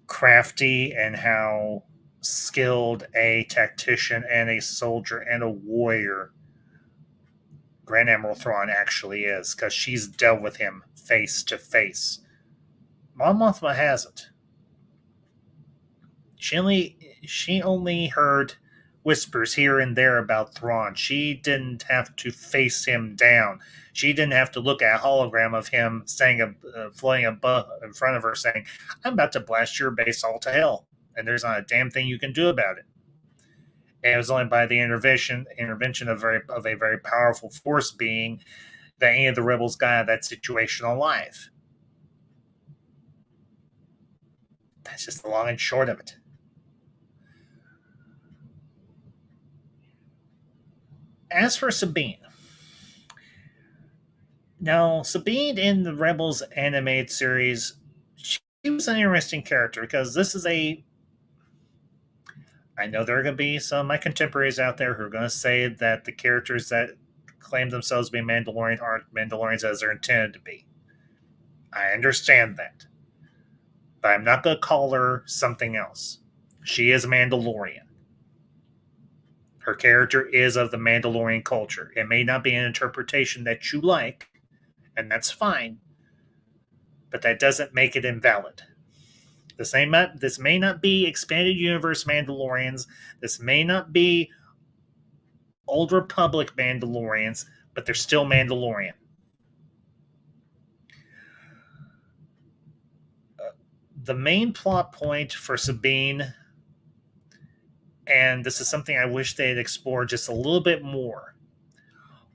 crafty and how skilled a tactician and a soldier and a warrior Grand Admiral Thrawn actually is, because she's dealt with him face to face. Mon Mothma hasn't. She only heard whispers here and there about Thrawn. She didn't have to face him down. She didn't have to look at a hologram of him floating above in front of her saying, "I'm about to blast your base all to hell, and there's not a damn thing you can do about it." And it was only by the intervention of a very powerful force being that any of the rebels got out of that situation alive. That's just the long and short of it. As for Sabine, now Sabine in the Rebels animated series, she was an interesting character because this is I know there are going to be some of my contemporaries out there who are going to say that the characters that claim themselves to be Mandalorian aren't Mandalorians as they're intended to be. I understand that. But I'm not going to call her something else. She is a Mandalorian. Her character is of the Mandalorian culture. It may not be an interpretation that you like, and that's fine, but that doesn't make it invalid. This may not be expanded universe Mandalorians. This may not be Old Republic Mandalorians, but they're still Mandalorian. The main plot point for Sabine, and this is something I wish they had explored just a little bit more,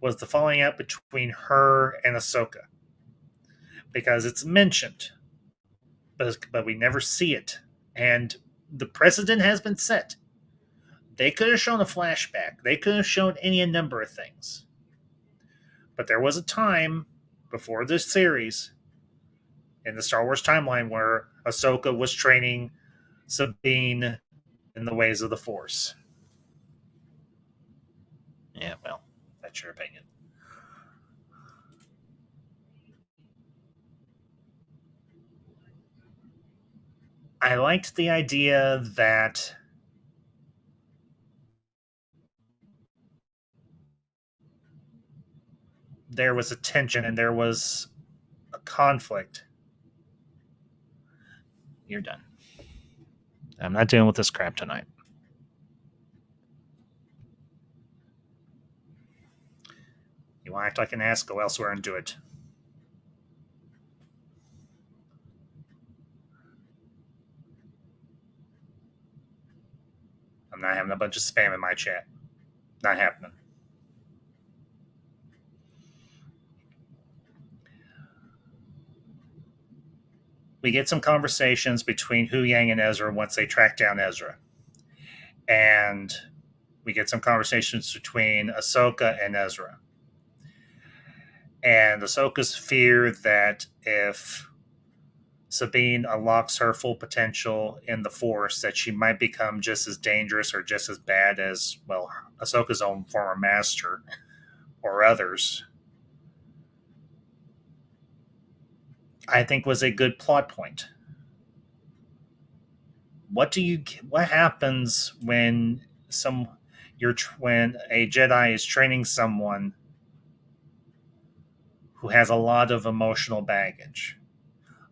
was the falling out between her and Ahsoka. Because it's mentioned, but we never see it. And the precedent has been set. They could have shown a flashback. They could have shown any number of things. But there was a time before this series in the Star Wars timeline where Ahsoka was training Sabine in the ways of the Force. Yeah, well, that's your opinion. I liked the idea that there was a tension and there was a conflict. You're done. I'm not dealing with this crap tonight. You want to act like an ass? Go elsewhere and do it. I'm not having a bunch of spam in my chat. Not happening. we get some conversations between Hu Yang and Ezra once they track down Ezra. And we get some conversations between Ahsoka and Ezra. And Ahsoka's fear that if Sabine unlocks her full potential in the Force, that she might become just as dangerous or just as bad as, well, Ahsoka's own former master or others, I think was a good plot point. What happens when when a Jedi is training someone who has a lot of emotional baggage?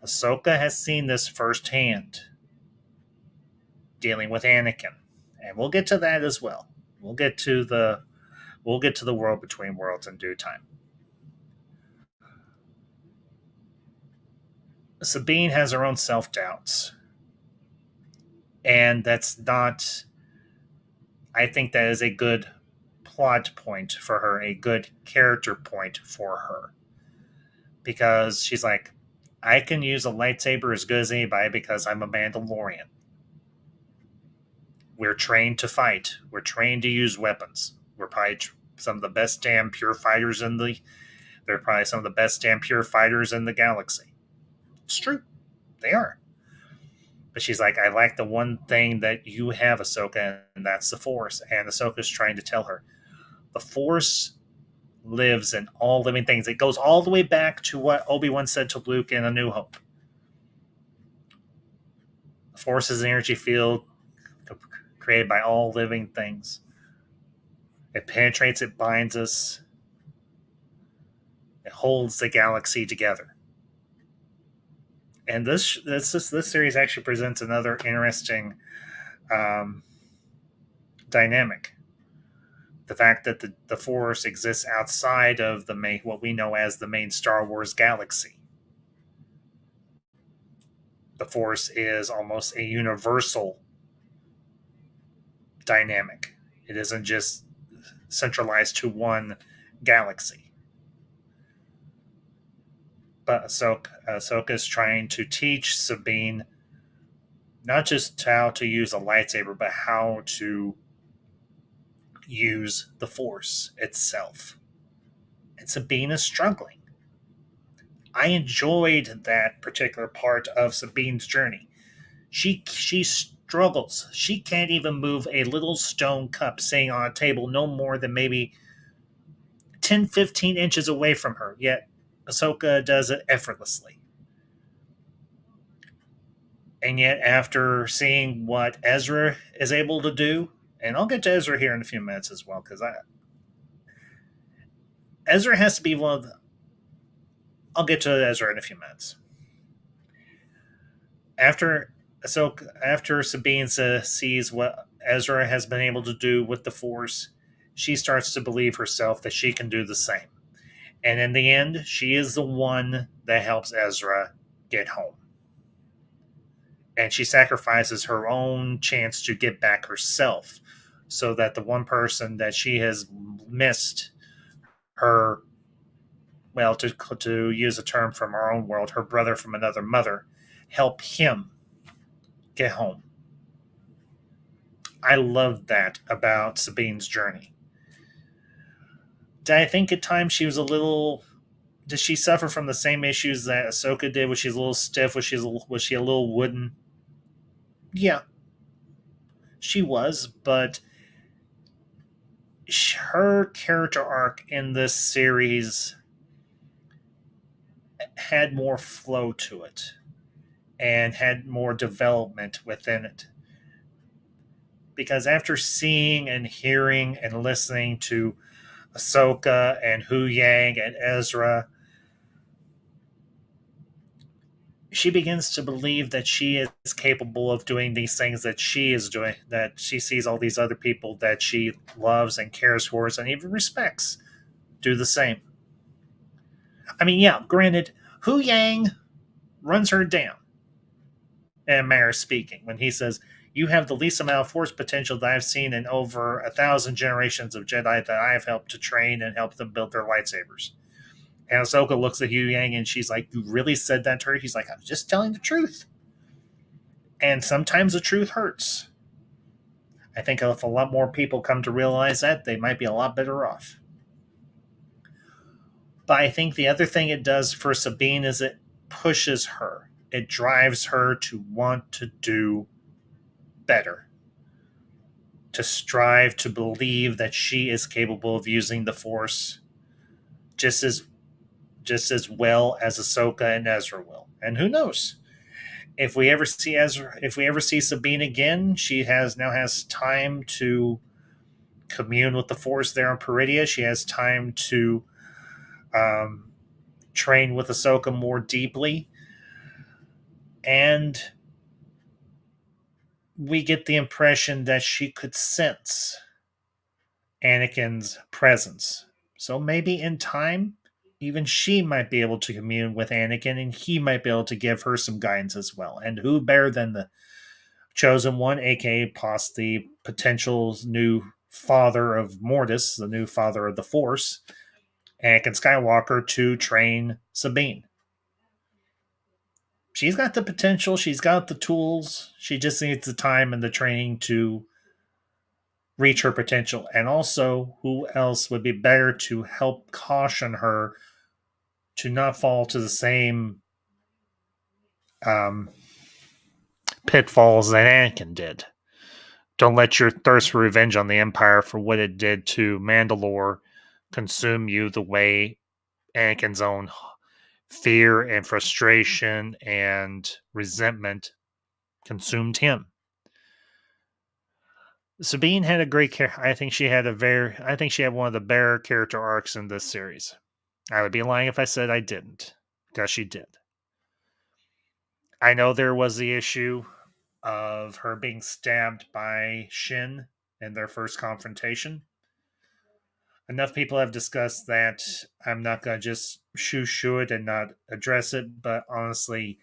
Ahsoka has seen this firsthand, dealing with Anakin, and we'll get to that as well. We'll get to the world between worlds in due time. Sabine has her own self-doubts, and that's not. I think that is a good plot point for her, a good character point for her, because she's like, I can use a lightsaber as good as anybody because I'm a Mandalorian. We're trained to fight. We're trained to use weapons. We're probably some of the best damn pure fighters in the. They're probably some of the best damn pure fighters in the galaxy. It's true, they are. But she's like, I like the one thing that you have, Ahsoka, and that's the Force. And Ahsoka's trying to tell her, the Force lives in all living things. It goes all the way back to what Obi-Wan said to Luke in A New Hope. The Force is an energy field created by all living things. It penetrates, it binds us, it holds the galaxy together. And this series actually presents another interesting dynamic. The fact that the Force exists outside of what we know as the main Star Wars galaxy. The Force is almost a universal dynamic. It isn't just centralized to one galaxy. But Ahsoka is trying to teach Sabine not just how to use a lightsaber, but how to use the Force itself. And Sabine is struggling. I enjoyed that particular part of Sabine's journey. She struggles. She can't even move a little stone cup sitting on a table no more than maybe 10, 15 inches away from her, yet Ahsoka does it effortlessly. And yet, after seeing what Ezra is able to do, and I'll get to Ezra here in a few minutes as well, because Ezra has to be one of the. I'll get to Ezra in a few minutes. After Sabine sees what Ezra has been able to do with the Force, she starts to believe herself that she can do the same. And in the end, she is the one that helps Ezra get home. And she sacrifices her own chance to get back herself so that the one person that she has missed, her, well, to use a term from our own world, her brother from another mother, help him get home. I love that about Sabine's journey. Did I think at times she was a little... Did she suffer from the same issues that Ahsoka did? Was she a little stiff? Was she a little wooden? Yeah. She was, but her character arc in this series had more flow to it and had more development within it. Because after seeing and hearing and listening to Ahsoka and Hu Yang and Ezra, she begins to believe that she is capable of doing these things that she is doing, that she sees all these other people that she loves and cares for and even respects do the same. I mean, yeah, granted, Hu Yang runs her down, in a manner of speaking, when he says, you have the least amount of Force potential that I've seen in over 1,000 generations of Jedi that I have helped to train and help them build their lightsabers. And Ahsoka looks at Hu Yang and she's like, "You really said that to her?" He's like, "I was just telling the truth." And sometimes the truth hurts. I think if a lot more people come to realize that, they might be a lot better off. But I think the other thing it does for Sabine is it pushes her. It drives her to want to do better, to strive to believe that she is capable of using the Force just as well as Ahsoka and Ezra will. And who knows? If we ever see Ezra, if we ever see Sabine again, she now has time to commune with the Force there on Peridia. She has time to um, train with Ahsoka more deeply, and we get the impression that she could sense Anakin's presence. So maybe in time, even she might be able to commune with Anakin, and he might be able to give her some guidance as well. And who better than the Chosen One, aka the potential new father of Mortis, the new father of the Force, Anakin Skywalker, to train Sabine. She's got the potential, she's got the tools, she just needs the time and the training to reach her potential. And also, who else would be better to help caution her to not fall to the same um, pitfalls that Anakin did? Don't let your thirst for revenge on the Empire for what it did to Mandalore consume you the way Anakin's own fear and frustration and resentment consumed him. Sabine had a great I think she had one of the better character arcs in this series. I would be lying if I said I didn't, because she did. I know there was the issue of her being stabbed by Shin in their first confrontation. Enough people have discussed that. I'm not going to just shoo it and not address it, but honestly,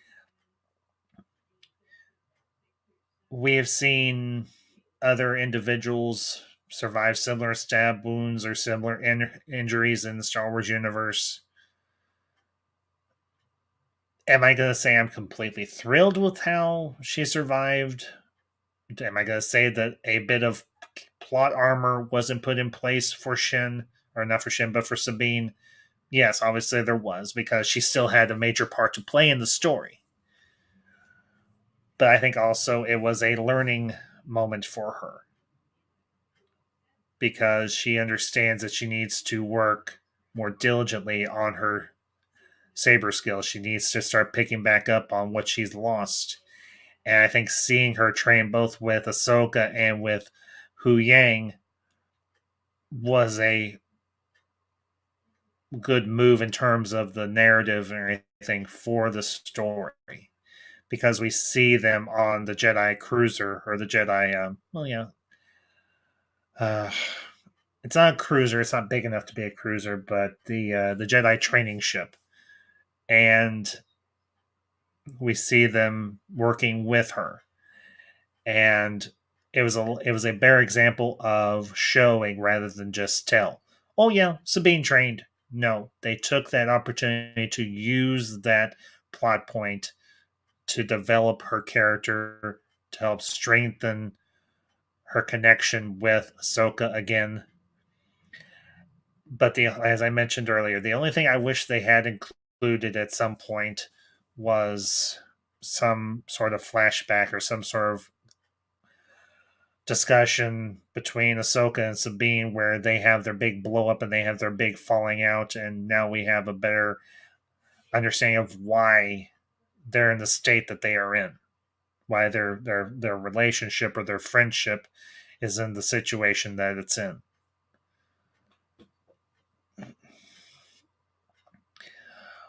we have seen other individuals survive similar stab wounds or similar injuries in the Star Wars universe. Am I going to say I'm completely thrilled with how she survived? Am I going to say that a bit of plot armor wasn't put in place for Shin, or not for Shin, but for Sabine? Yes, obviously there was, because she still had a major part to play in the story. But I think also it was a learning moment for her, because she understands that she needs to work more diligently on her saber skills. She needs to start picking back up on what she's lost. And I think seeing her train both with Ahsoka and with Hu Yang was a good move in terms of the narrative and everything for the story. Because we see them on the Jedi cruiser, or the Jedi, it's not a cruiser. It's not big enough to be a cruiser, but the Jedi training ship, and we see them working with her, and it was a bare example of showing rather than just tell. Oh yeah, Sabine trained. No, they took that opportunity to use that plot point to develop her character, to help strengthen her connection with Ahsoka again. But as I mentioned earlier, the only thing I wish they had included at some point was some sort of flashback or some sort of discussion between Ahsoka and Sabine where they have their big blow up and they have their big falling out, and now we have a better understanding of why they're in the state that they are in, why their relationship or their friendship is in the situation that it's in.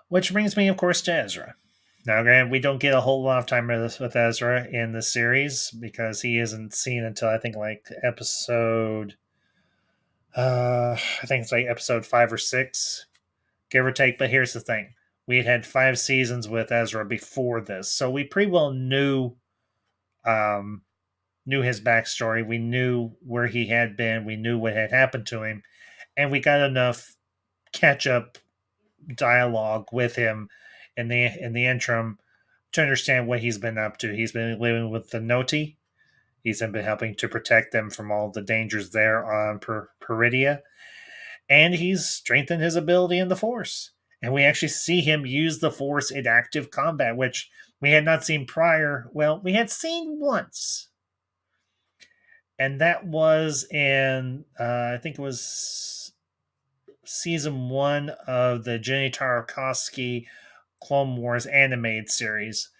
Which brings me, of course, to Ezra. Now, granted, we don't get a whole lot of time with Ezra in the series because he isn't seen until I think like episode, I think it's like episode 5 or 6, give or take. But here's the thing: we had 5 seasons with Ezra before this, so we pretty well knew his backstory. We knew where he had been. We knew what had happened to him, and we got enough catch up dialogue with him in the interim to understand what he's been up to. He's been living with the Noti. He's been helping to protect them from all the dangers there on Peridia, and he's strengthened his ability in the Force. And we actually see him use the Force in active combat, which we had not seen prior. Well, we had seen once, and that was in I think it was season 1 of the Jenny Tarkovsky Clone Wars animated series,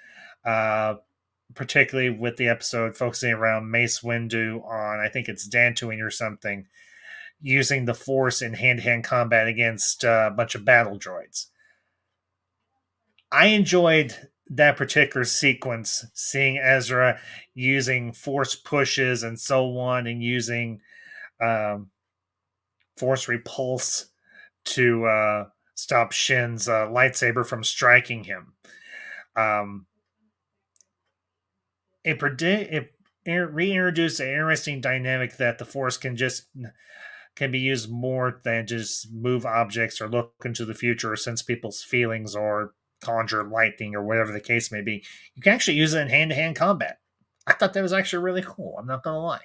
particularly with the episode focusing around Mace Windu on, I think it's Dantooine or something, using the Force in hand-to-hand combat against a bunch of battle droids. I enjoyed that particular sequence, seeing Ezra using Force pushes and so on, and using Force repulse to stop Shin's lightsaber from striking him. It reintroduced an interesting dynamic that the Force can be used more than just move objects or look into the future or sense people's feelings or conjure lightning or whatever the case may be. You can actually use it in hand-to-hand combat. I thought that was actually really cool. I'm not going to lie.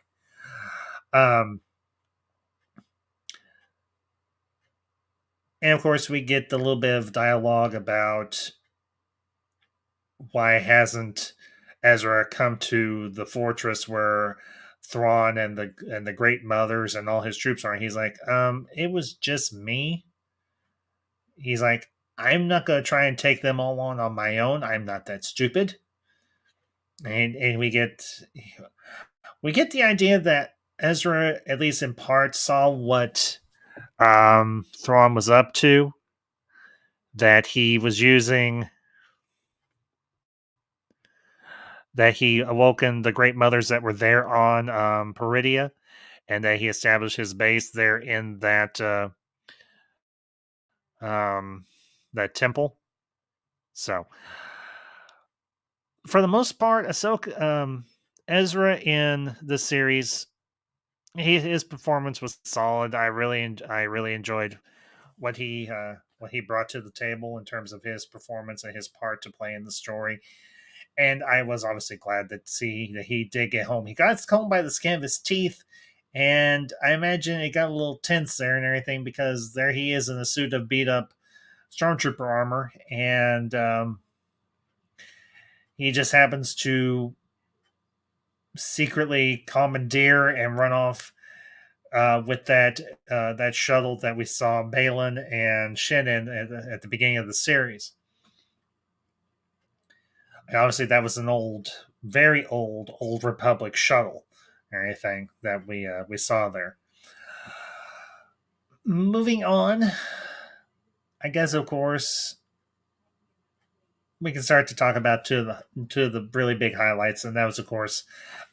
And of course, we get the little bit of dialogue about why hasn't Ezra come to the fortress where Thrawn and the Great Mothers and all his troops are. And he's like, it was just me. He's like, I'm not going to try and take them all on my own. I'm not that stupid. And we get the idea that Ezra, at least in part, saw what Thrawn was up to. That he was using. That he awoken the Great Mothers that were there on Peridia, and that he established his base there in that that temple. So, for the most part, Ahsoka, Ezra in the series, his performance was solid. I really enjoyed what he brought to the table in terms of his performance and his part to play in the story. And I was obviously glad to see that he did get home. He got home by the skin of his teeth, and I imagine it got a little tense there and everything because there he is in a suit of beat up stormtrooper armor, and he just happens to secretly commandeer and run off with that shuttle that we saw Balin and Shin in at the beginning of the series. And obviously, that was an very old Republic shuttle or anything that we saw there. Moving on, I guess, of course, we can start to talk about two of the really big highlights, and that was, of course,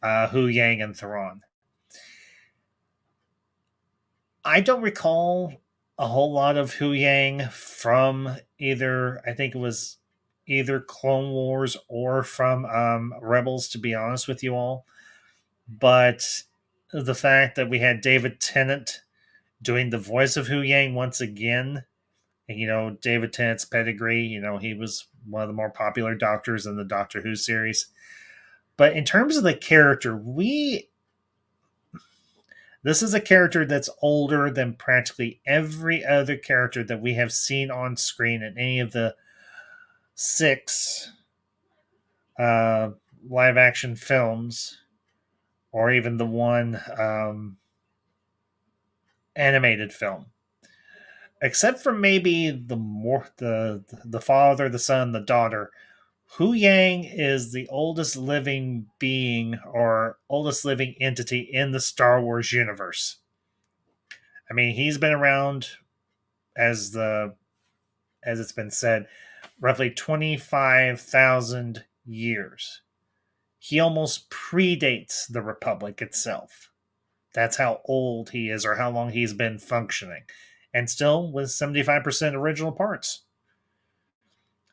Huyang and Thrawn. I don't recall a whole lot of Huyang from either, I think it was either Clone Wars or from Rebels, to be honest with you all. But the fact that we had David Tennant doing the voice of Huyang once again, and, David Tennant's pedigree, he was one of the more popular doctors in the Doctor Who series. But in terms of the character, this is a character that's older than practically every other character that we have seen on screen in any of the 6 live action films, or even the one animated film. Except for maybe the father, the son, the daughter, Huyang is the oldest living being or oldest living entity in the Star Wars universe. I mean, he's been around, as it's been said, roughly 25,000 years. He almost predates the Republic itself. That's how old he is, or how long he's been functioning. And still with 75% original parts.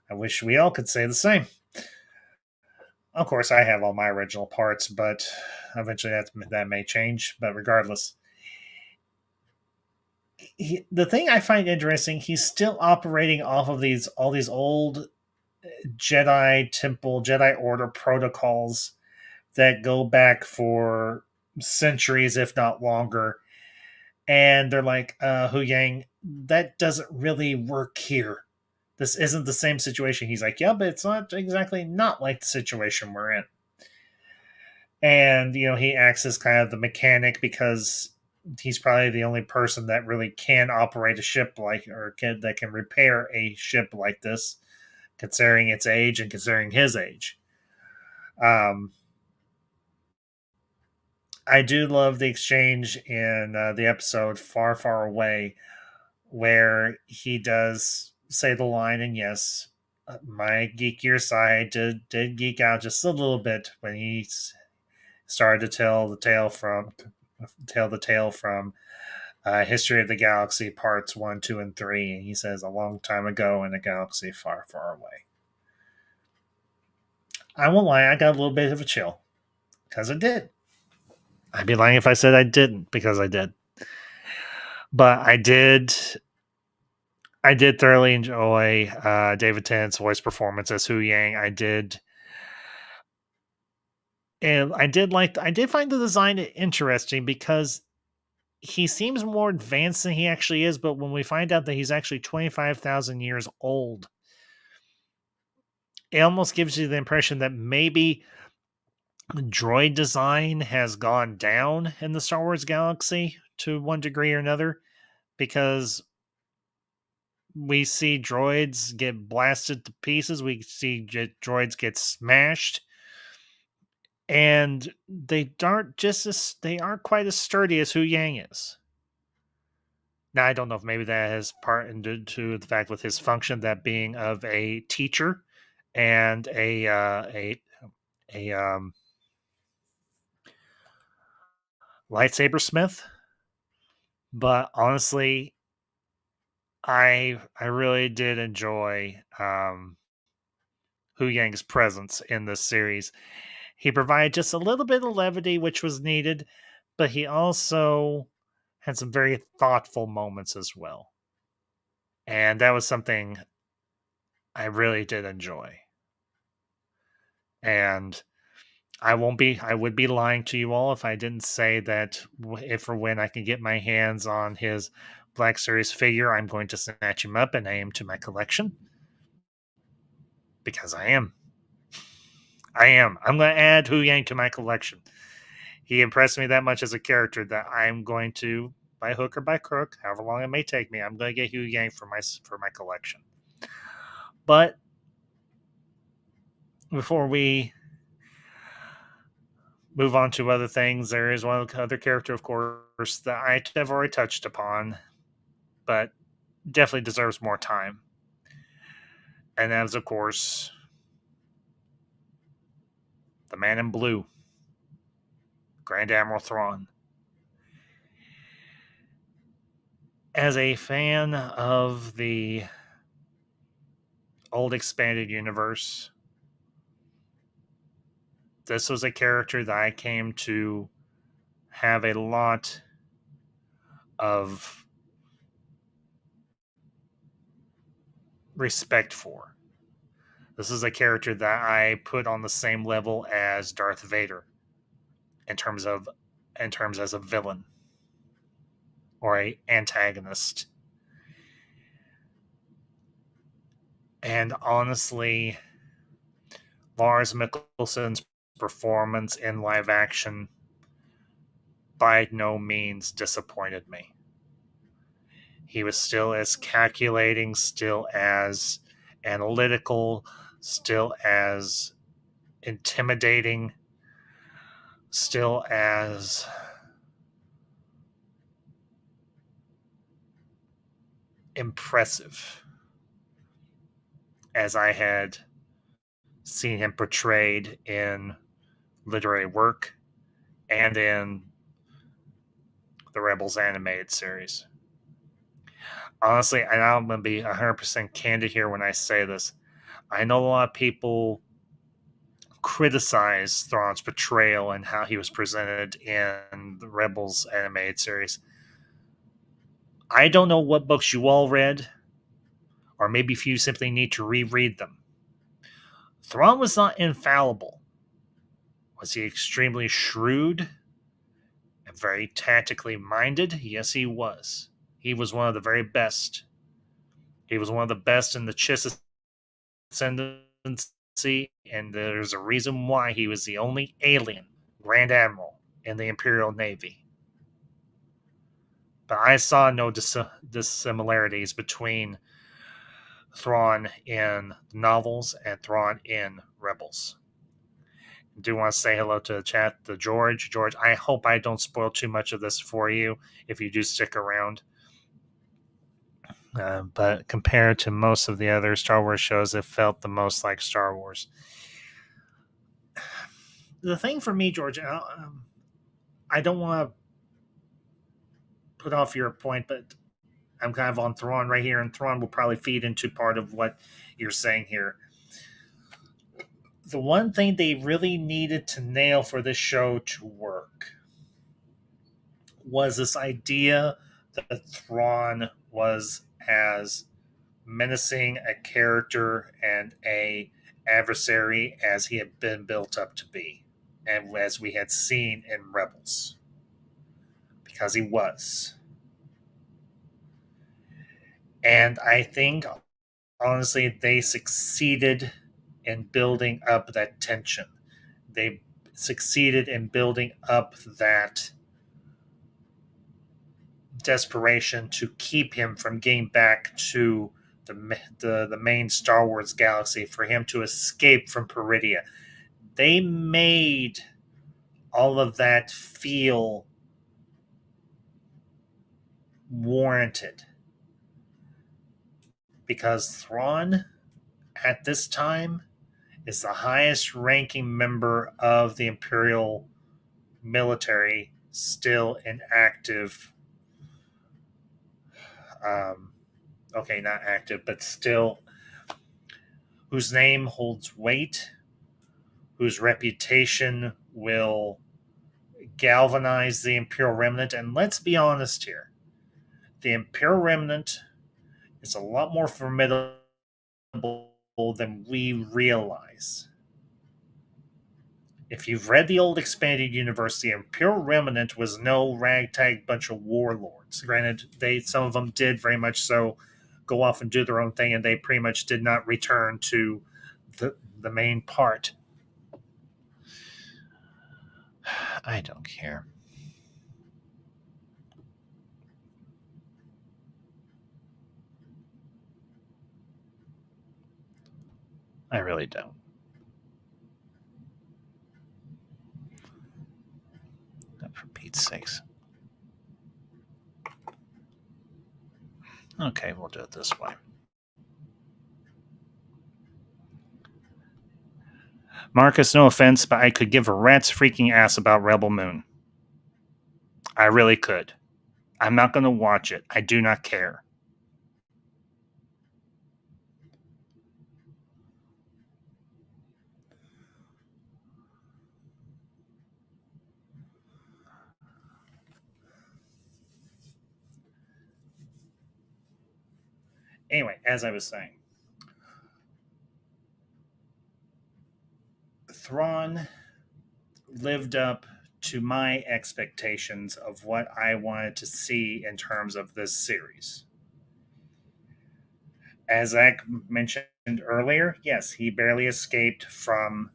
I wish we all could say the same. Of course, I have all my original parts, but eventually that may change. But regardless, the thing I find interesting, he's still operating off of all these old Jedi Temple, Jedi Order protocols that go back for centuries, if not longer. And they're like, Hu Yang, that doesn't really work here. This isn't the same situation. He's like, yeah, but it's not exactly not like the situation we're in. And, he acts as kind of the mechanic because he's probably the only person that really can operate a ship that can repair a ship like this, considering its age and considering his age. I do love the exchange in the episode Far, Far Away, where he does say the line, and yes, my geekier side did geek out just a little bit when he started to tell the tale from History of the Galaxy Parts 1, 2, and 3. And he says, a long time ago in a galaxy far, far away. I won't lie, I got a little bit of a chill. Because I did. I'd be lying if I said I didn't, because I did. But I did thoroughly enjoy David Tennant's voice performance as Hu Yang. I did find the design interesting because he seems more advanced than he actually is, but when we find out that he's actually 25,000 years old, it almost gives you the impression that maybe droid design has gone down in the Star Wars galaxy to one degree or another, because we see droids get blasted to pieces, we see droids get smashed, and they aren't quite as sturdy as Hu Yang is. Now, I don't know if maybe that has part into the fact with his function, that being of a teacher and a lightsaber smith. But honestly, I really did enjoy Hu Yang's presence in this series. He provided just a little bit of levity, which was needed, but he also had some very thoughtful moments as well. And that was something I really did enjoy. And I would be lying to you all if I didn't say that if or when I can get my hands on his Black Series figure, I'm going to snatch him up and add him to my collection. Because I am. I'm going to add Hu Yang to my collection. He impressed me that much as a character that I'm going to, by hook or by crook, however long it may take me, I'm going to get Hu Yang for my collection. But before we move on to other things, there is one other character, of course, that I have already touched upon, but definitely deserves more time. And that is, of course, the man in blue, Grand Admiral Thrawn. As a fan of the old expanded universe, this was a character that I came to have a lot of respect for. This is a character that I put on the same level as Darth Vader in terms as a villain or a antagonist. And honestly, Lars Mikkelsen's performance in live action by no means disappointed me. He was still as calculating, still as analytical, still as intimidating, still as impressive as I had seen him portrayed in literary work and in the Rebels animated series. Honestly, and I'm going to be 100% candid here when I say this, I know a lot of people criticize Thrawn's portrayal and how he was presented in the Rebels animated series. I don't know what books you all read, or maybe if you simply need to reread them. Thrawn was not infallible. Was he extremely shrewd and very tactically minded? Yes, he was. He was one of the very best. He was one of the best in the Chiss Ascendancy, and there's a reason why he was the only alien Grand Admiral in the Imperial Navy. But I saw no dissimilarities between Thrawn in novels and Thrawn in Rebels. I do want to say hello to the chat to George. George, I hope I don't spoil too much of this for you if you do stick around. But compared to most of the other Star Wars shows, it felt the most like Star Wars. The thing for me, George, I don't want to put off your point, but I'm kind of on Thrawn right here, and Thrawn will probably feed into part of what you're saying here. The one thing they really needed to nail for this show to work was this idea that Thrawn was as menacing a character and a adversary as he had been built up to be, and as we had seen in Rebels, because he was. And I think, honestly, they succeeded in building up that tension. They succeeded in building up that desperation to keep him from getting back to the main Star Wars galaxy, for him to escape from Peridia. They made all of that feel warranted, because Thrawn at this time is the highest ranking member of the Imperial military still in active, okay, not active, but still, whose name holds weight, whose reputation will galvanize the Imperial Remnant. And let's be honest here, the Imperial Remnant is a lot more formidable than we realize. If you've read the old expanded universe, the Imperial Remnant was no ragtag bunch of warlords. Granted, some of them did very much so go off and do their own thing, and they pretty much did not return to the main part. I don't care. I really don't. For Pete's sakes. Okay, we'll do it this way. Marcus, no offense, but I could give a rat's freaking ass about Rebel Moon. I really could. I'm not going to watch it. I do not care. Anyway, as I was saying, Thrawn lived up to my expectations of what I wanted to see in terms of this series. As Zach mentioned earlier, yes, he barely escaped from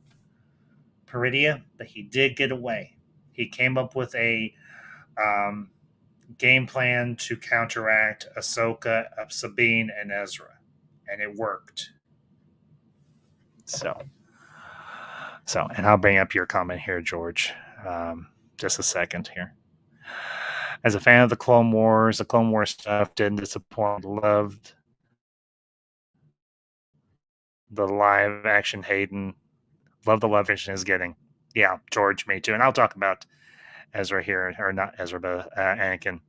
Peridia, but he did get away. He came up with a game plan to counteract Ahsoka, Sabine, and Ezra, and it worked. So, and I'll bring up your comment here, George, just a second here. As a fan of the Clone Wars stuff didn't disappoint. Loved the live action Hayden. Love the love action is getting. Yeah, George, me too. And I'll talk about Ezra here, or not Ezra, but Anakin.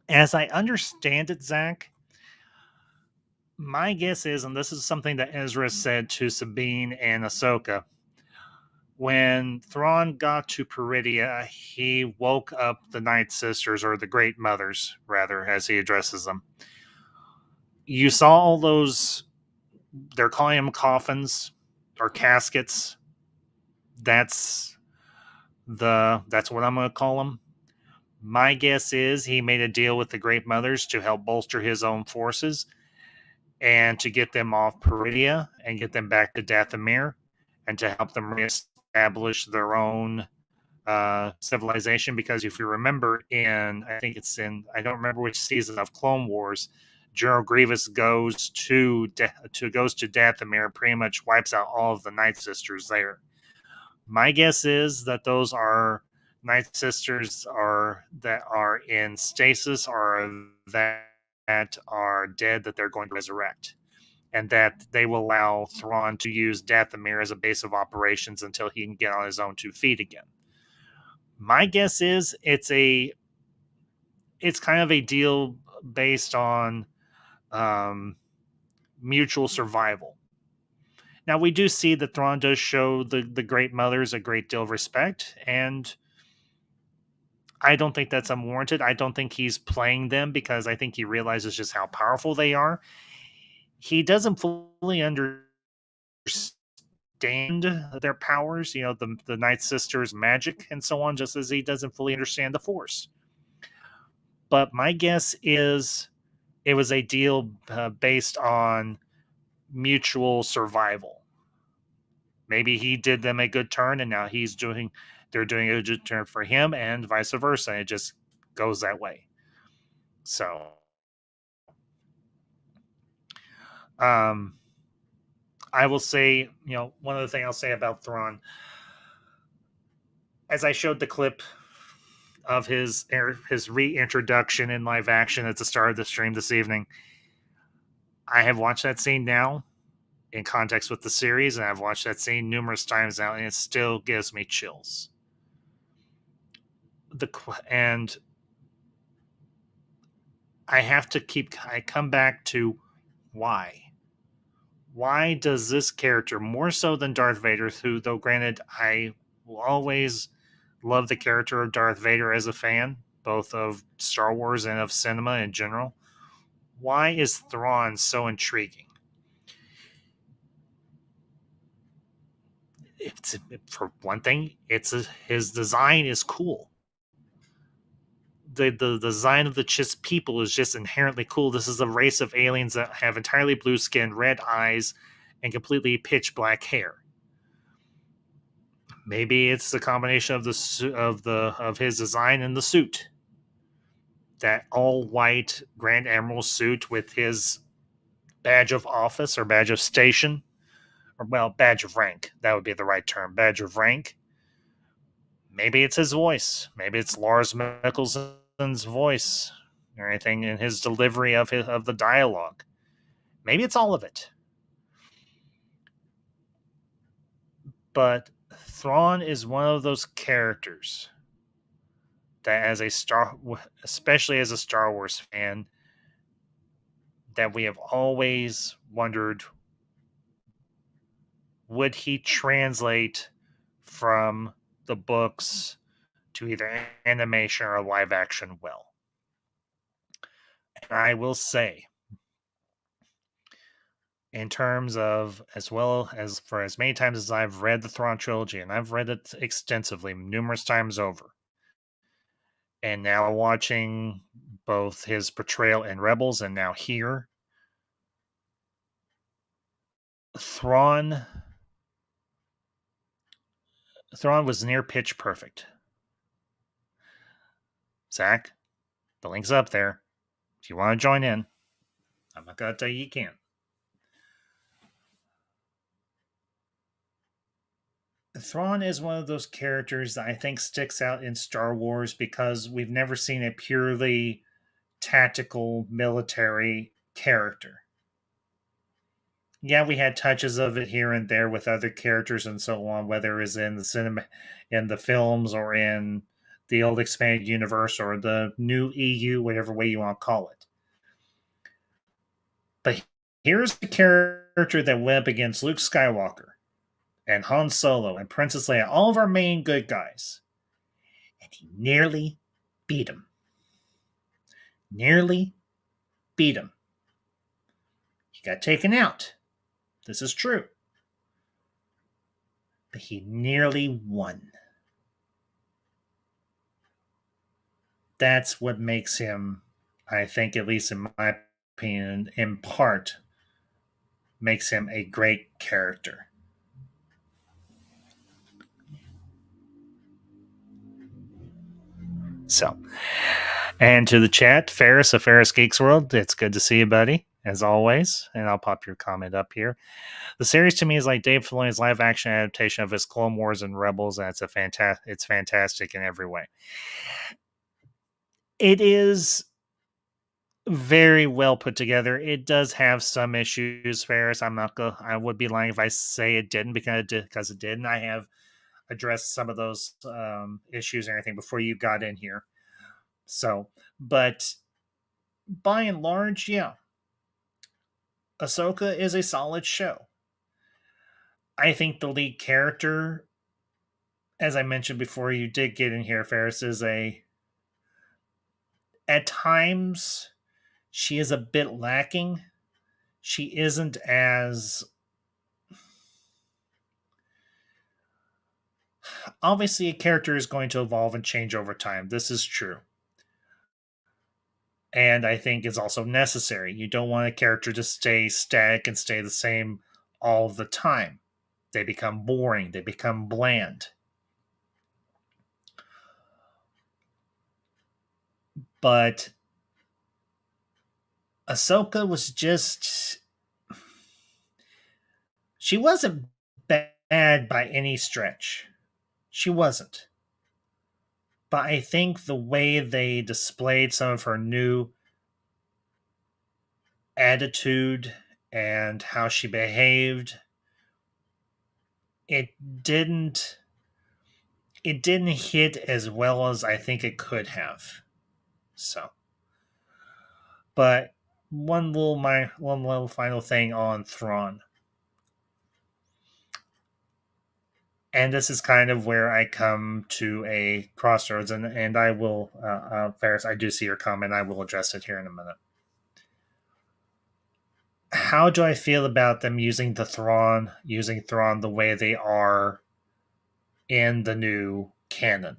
As I understand it, Zach, my guess is, and this is something that Ezra said to Sabine and Ahsoka, when Thrawn got to Peridia, he woke up the Night Sisters, or the Great Mothers, rather, as he addresses them. You saw all those, they're calling them coffins or caskets. That's what I'm going to call them. My guess is he made a deal with the Great Mothers to help bolster his own forces and to get them off Peridia and get them back to Dathomir and to help them reestablish their own civilization. Because if you remember, I don't remember which season of Clone Wars, General Grievous goes to Dathomir, pretty much wipes out all of the Night Sisters there. My guess is that those are Night Sisters that are in stasis, or that are dead, that they're going to resurrect, and that they will allow Thrawn to use Dathomir as a base of operations until he can get on his own 2 feet again. My guess is it's kind of a deal based on mutual survival. Now, we do see that Thrawn does show the Great Mothers a great deal of respect, and I don't think that's unwarranted. I don't think he's playing them, because I think he realizes just how powerful they are. He doesn't fully understand their powers, the Night Sisters' magic and so on, just as he doesn't fully understand the Force. But my guess is it was a deal based on mutual survival. Maybe he did them a good turn, and now they're doing a good turn for him, and vice versa. It just goes that way. So, I will say, one other thing I'll say about Thrawn, as I showed the clip of his reintroduction in live action at the start of the stream this evening, I have watched that scene now in context with the series, and I've watched that scene numerous times now, and it still gives me chills. And I come back to why. Why does this character, more so than Darth Vader, who, though granted, I will always love the character of Darth Vader as a fan, both of Star Wars and of cinema in general, why is Thrawn so intriguing? For one thing, his design is cool. The design of the Chiss people is just inherently cool. This is a race of aliens that have entirely blue skin, red eyes, and completely pitch black hair. Maybe it's the combination of his design and the suit. That all white Grand Admiral suit with his badge of office or badge of station, or badge of rank. That would be the right term. Badge of rank. Maybe it's his voice. Maybe it's Lars Mikkelsen's voice, or anything in his delivery of the dialogue. Maybe it's all of it. But Thrawn is one of those characters that, especially as a Star Wars fan, that we have always wondered, would he translate from the books to either animation or live action well? And I will say, in terms of, as well as for as many times as I've read the Thrawn trilogy, and I've read it extensively, numerous times over, and now watching both his portrayal in Rebels and now here, Thrawn was near pitch perfect. Zach, the link's up there. If you want to join in, I'm not going to tell you can't. Thrawn is one of those characters that I think sticks out in Star Wars because we've never seen a purely tactical military character. Yeah, we had touches of it here and there with other characters and so on, whether it was in the cinema, in the films, or in the old expanded universe, or the new EU, whatever way you want to call it. But here's the character that went up against Luke Skywalker and Han Solo and Princess Leia, all of our main good guys. And he nearly beat him. Nearly beat him. He got taken out. This is true. But he nearly won. That's what makes him, I think, at least in my opinion, in part, makes him a great character. So, and to the chat, Ferris of Ferris Geeks World, it's good to see you, buddy, as always. And I'll pop your comment up here. The series to me is like Dave Filoni's live action adaptation of his Clone Wars and Rebels, and it's fantastic in every way. It is very well put together. It does have some issues, Ferris. I would be lying if I say it didn't, because it didn't. I have addressed some of those issues and everything before you got in here. So, but by and large, yeah, Ahsoka is a solid show. I think the lead character, as I mentioned before you did get in here, Ferris, at times, she is a bit lacking. She isn't as... Obviously, a character is going to evolve and change over time. This is true. And I think it's also necessary. You don't want a character to stay static and stay the same all the time. They become boring. They become bland. But Ahsoka was just... She wasn't bad by any stretch. She wasn't. But I think the way they displayed some of her new attitude and how she behaved, it didn't hit as well as I think it could have. So, but one little final thing on Thrawn. And this is kind of where I come to a crossroads, and I will, Ferris, I do see your comment. I will address it here in a minute. How do I feel about them using Thrawn the way they are in the new canon?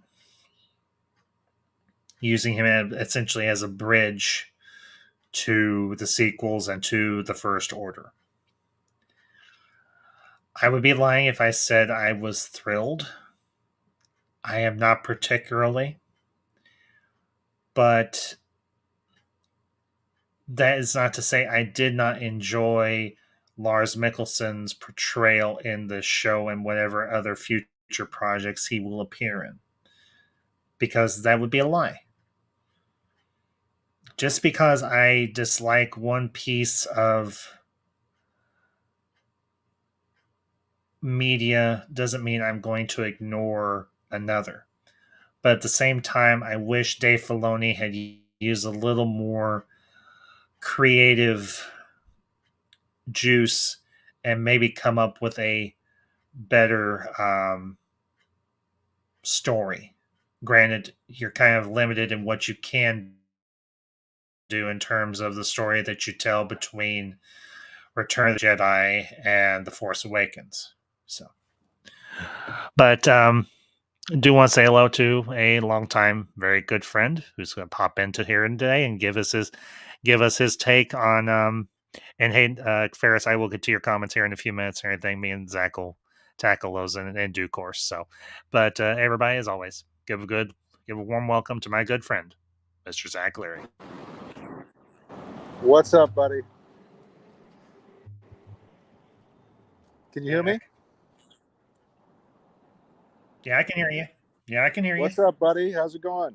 Using him essentially as a bridge to the sequels and to the First Order. I would be lying if I said I was thrilled. I am not particularly. But that is not to say I did not enjoy Lars Mikkelsen's portrayal in the show and whatever other future projects he will appear in. Because that would be a lie. Just because I dislike one piece of media doesn't mean I'm going to ignore another. But at the same time, I wish Dave Filoni had used a little more creative juice and maybe come up with a better story. Granted, you're kind of limited in what you can do in terms of the story that you tell between Return of the Jedi and The Force Awakens. So, but do want to say hello to a longtime, very good friend who's going to pop into here today and give us his take on. And hey, Ferris, I will get to your comments here in a few minutes or anything. Me and Zach will tackle those in due course. So, but everybody, as always, give a warm welcome to my good friend, Mr. Zach Leary. What's up, buddy? Can you hear me? Yeah, I can hear you. Yeah, I can hear you. What's up, buddy? How's it going?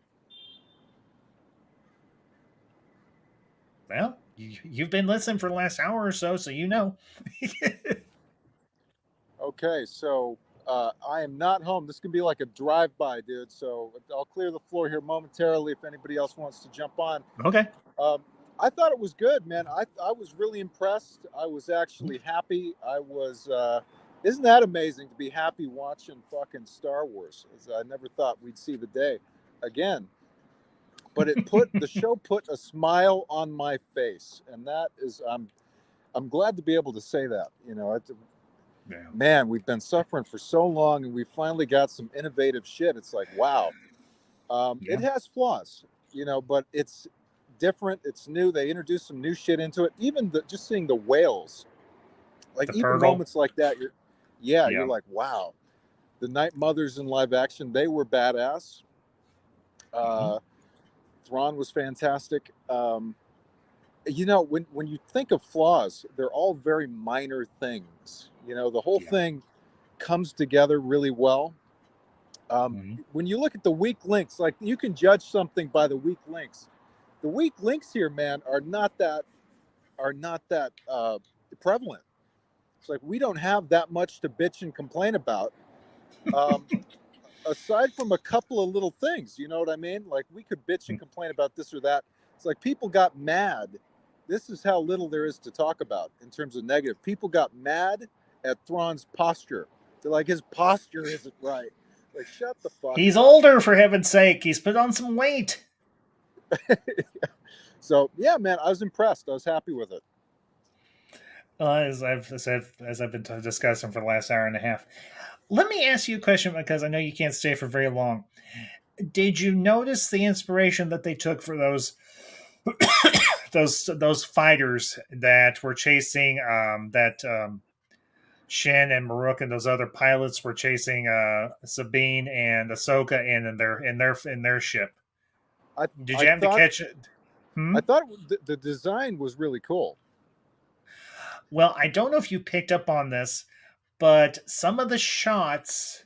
Well, you've been listening for the last hour or so you know. Okay, so I am not home. This can be like a drive-by, dude. So I'll clear the floor here momentarily if anybody else wants to jump on. Okay. I thought it was good, man. I was really impressed. I was actually happy. I was Isn't that amazing to be happy watching fucking Star Wars? I never thought we'd see the day again. But the show put a smile on my face, and that is I'm glad to be able to say that. Yeah. Man, we've been suffering for so long, and we finally got some innovative shit. It's like, wow. It has flaws, but it's different. It's new. They introduced some new shit into it. Even just seeing the whales, like The even Purgle. moments like that, you're Yeah. like, wow. The Night Mothers in live action, they were badass. Thrawn was fantastic. When you think of flaws, they're all very minor things. The whole Yeah. thing comes together really well. Mhm. When you look at the weak links, like you can judge something by the weak links. The weak links here, man, are not that prevalent. It's like we don't have that much to bitch and complain about. Um, Aside from a couple of little things, you know what I mean? Like we could bitch and complain about this or that. It's like people got mad. This is how little there is to talk about in terms of negative. People got mad at Thrawn's posture. They're like, his posture isn't right. Like, shut the fuck He's up. older, for heaven's sake. He's put on some weight. So yeah, man, I was impressed. I was happy with it. As I've been discussing for the last hour and a half. Let me ask you a question because I know you can't stay for very long. Did you notice the inspiration that they took for those those fighters that were chasing Shin and Maruk and those other pilots were chasing Sabine and Ahsoka in their ship? Did I you happen to thought catch it? I thought the design was really cool. Well, I don't know if you picked up on this, but some of the shots,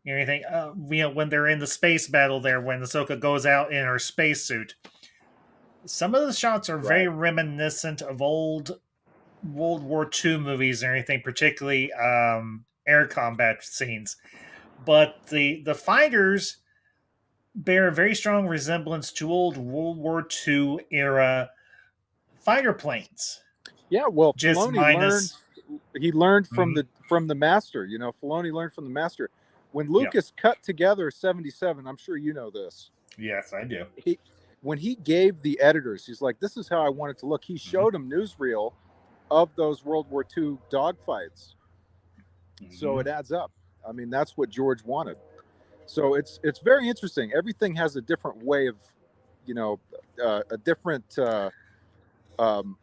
when they're in the space battle there, when Ahsoka goes out in her spacesuit, some of the shots are very reminiscent of old World War II movies and everything, particularly air combat scenes. But the fighters bear a very strong resemblance to old World War II era fighter planes. Yeah, well, Just Filoni learned. minus. He learned from Mhm. the master. Filoni learned from the master. When Yeah. Lucas cut together 77, I'm sure you know this. Yes, I do. When he gave the editors, he's like, "This is how I want it to look." He showed them newsreel of those World War II dogfights, so it adds up. I mean, that's what George wanted. So it's very interesting. Everything has a different way of, a different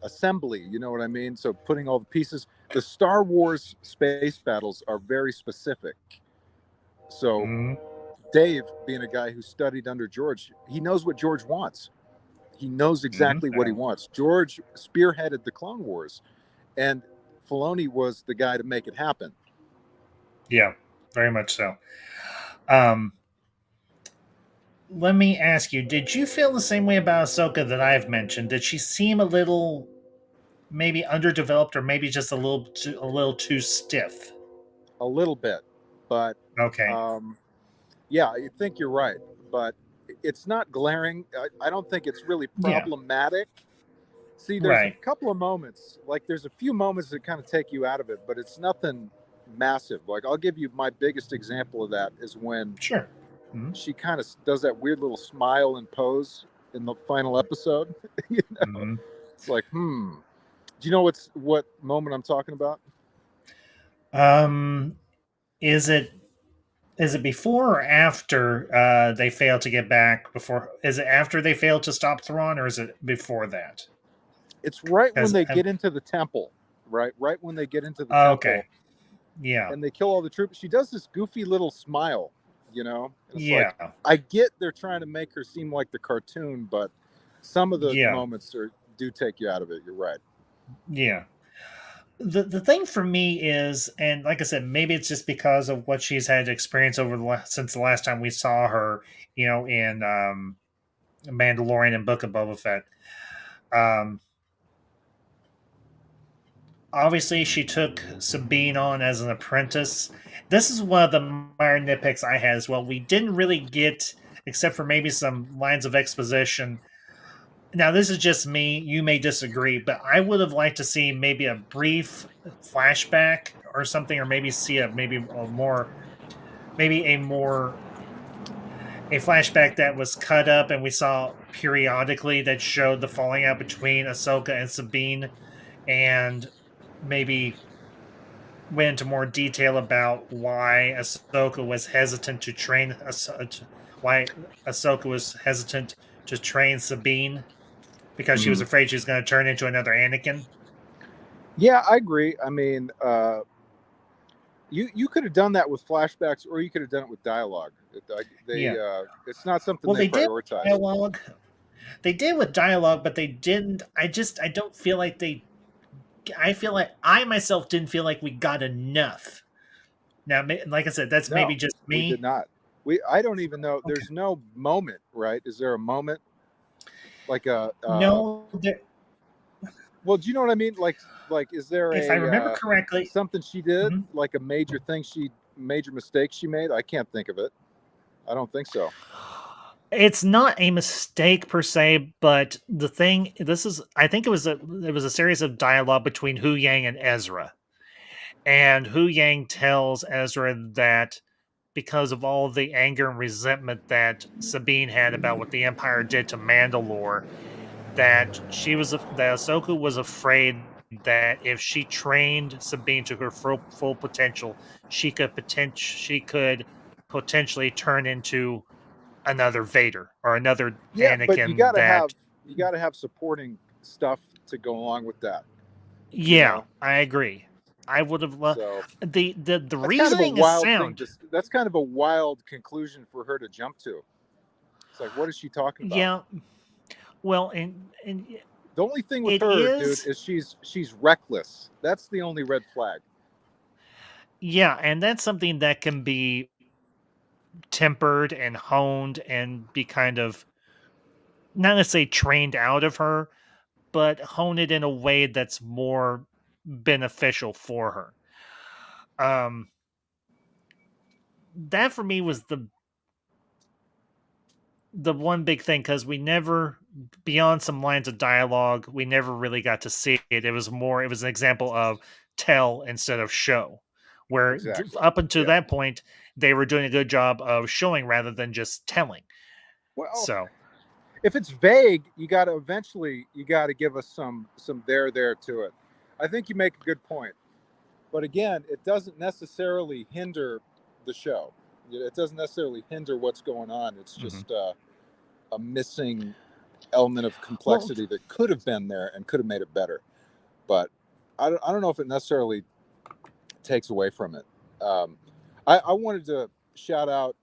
assembly. You know what I mean? So putting all the pieces. The Star Wars space battles are very specific. So Dave, being a guy who studied under George, he knows what George wants. He knows exactly what he wants. George spearheaded the Clone Wars, and Filoni was the guy to make it happen. Yeah, very much so. Let me ask you: did you feel the same way about Ahsoka that I've mentioned? Did she seem a little, maybe underdeveloped, or maybe just a little too stiff? A little bit, but Okay. yeah, I think you're right. But it's not glaring. I don't think it's really Yeah. problematic. See, there's a Right. couple of moments, like there's a few moments that kind of take you out of it, but it's nothing massive. Like I'll give you my biggest example of that is when Sure. she kind of does that weird little smile and pose in the final episode. It's like, do you know what moment I'm talking about? Is it before or after they fail to get back? Before, is it after they fail to stop Thrawn, or is it before that? It's right when Because they get into the temple, right when they get into the okay, temple yeah, and they kill all the troops. She does this goofy little smile, and it's yeah, like, I get they're trying to make her seem like the cartoon, but some of the yeah, moments do take you out of it. You're right. yeah. The thing for me is, and like I said, maybe it's just because of what she's had to experience since the last time we saw her, in Mandalorian and Book of Boba Fett. Obviously, she took Sabine on as an apprentice. This is one of the minor nitpicks I had as well. We didn't really get, except for maybe some lines of exposition, Now, this is just me. You may disagree, but I would have liked to see maybe a brief flashback or something, or maybe see a maybe a flashback that was cut up and we saw periodically that showed the falling out between Ahsoka and Sabine, and maybe went into more detail about why Ahsoka was hesitant to train why Ahsoka was hesitant to train Sabine because she was afraid she was going to turn into another Anakin. Yeah, I agree. I mean, you could have done that with flashbacks, or you could have done it with dialogue. It's not something Well, they they did prioritize. dialogue. They did with dialogue, but they didn't. I don't feel like they. I feel like I myself didn't feel like we got enough. Now, like I said, that's No, maybe just we did me. not. I don't even know. Okay. There's no moment, right? Is there a moment like a? No, Well, do you know what I mean? Like, is there if I remember correctly, something she did, Mhm. like a major thing major mistake she made? I can't think of it. I don't think so. It's not a mistake per se, but the thing I think it was a series of dialogue between Hu Yang and Ezra. And Hu Yang tells Ezra that because of all the anger and resentment that Sabine had about what the Empire did to Mandalore, that Ahsoka was afraid that if she trained Sabine to her full potential, she could potentially turn into another Vader or another Yeah, but Anakin you gotta have supporting stuff to go along with that. You yeah, know, I agree. I would have loved so the that's kind of a reasoning is wild thing. sound. That's kind of a wild conclusion for her to jump to. It's like, what is she talking about? Yeah, well, and The only thing with it her, dude, is is she's reckless. That's the only red flag. yeah, and that's something that can be tempered and honed and be kind of not necessarily trained out of her, but hone it in a way that's more beneficial for her. That for me was the one big thing because we never beyond some lines of dialogue we never really got to see it. It was an example of tell instead of show, where Exactly. up until Yeah. that point they were doing a good job of showing rather than just telling. Well, So if it's vague, you got to give us some there to it. I think you make a good point, but again, it doesn't necessarily hinder the show. It doesn't necessarily hinder what's going on. It's mhm. just a missing element of Well, complexity that could have been there and could have made it better. But I don't know if it necessarily takes away from it. I wanted to shout out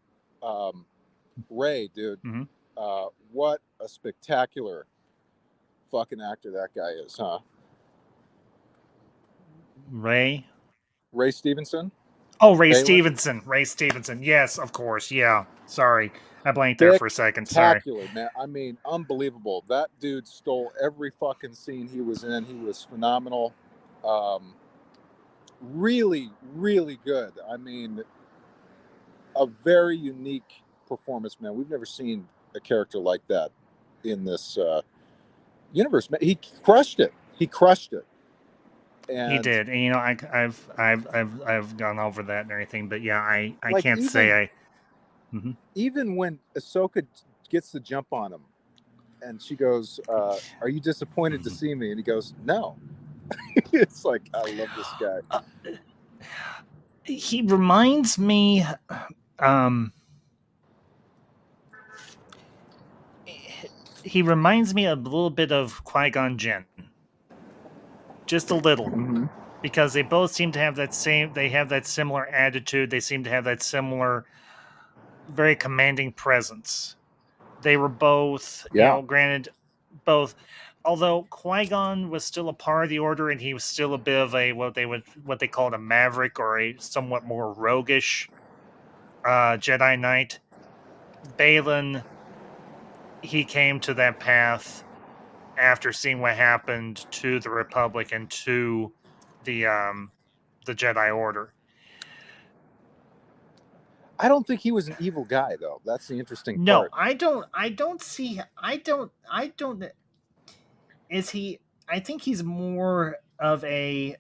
um, Ray, dude. mhm. What a spectacular fucking actor that guy is, huh? Ray. Ray Stevenson, Oh, Ray Balin, Stevenson. Ray Stevenson. Yes, of course. Yeah. Sorry, I blanked there for a second. Sorry. spectacular, man. I mean, unbelievable. That dude stole every fucking scene he was in. He was phenomenal. Um, really, really good. I mean, a very unique performance, man. We've never seen a character like that in this universe. He crushed it. He crushed it. He And did, and I've gone over that and everything, but yeah, I like can't say I. Mhm. even when Ahsoka gets the jump on him, and she goes, "Are you disappointed to Mhm. see me?" And he goes, "No." It's like, I love this guy. He reminds me, um, he reminds me a little bit of Qui-Gon Jinn, just a little, Mm-hmm. because they both seem to have that same. They have that similar attitude. They seem to have that similar, very commanding presence. They were both, Yeah. granted, both. Although Qui-Gon was still a part of the Order, and he was still a bit of a what they called a maverick or a somewhat more roguish Jedi Knight. Balin, he came to that path after seeing what happened to the Republic and to the Jedi Order. I don't think he was an evil guy, though. That's the interesting No, part. I don't see. I don't. Is he? I think he's more of a.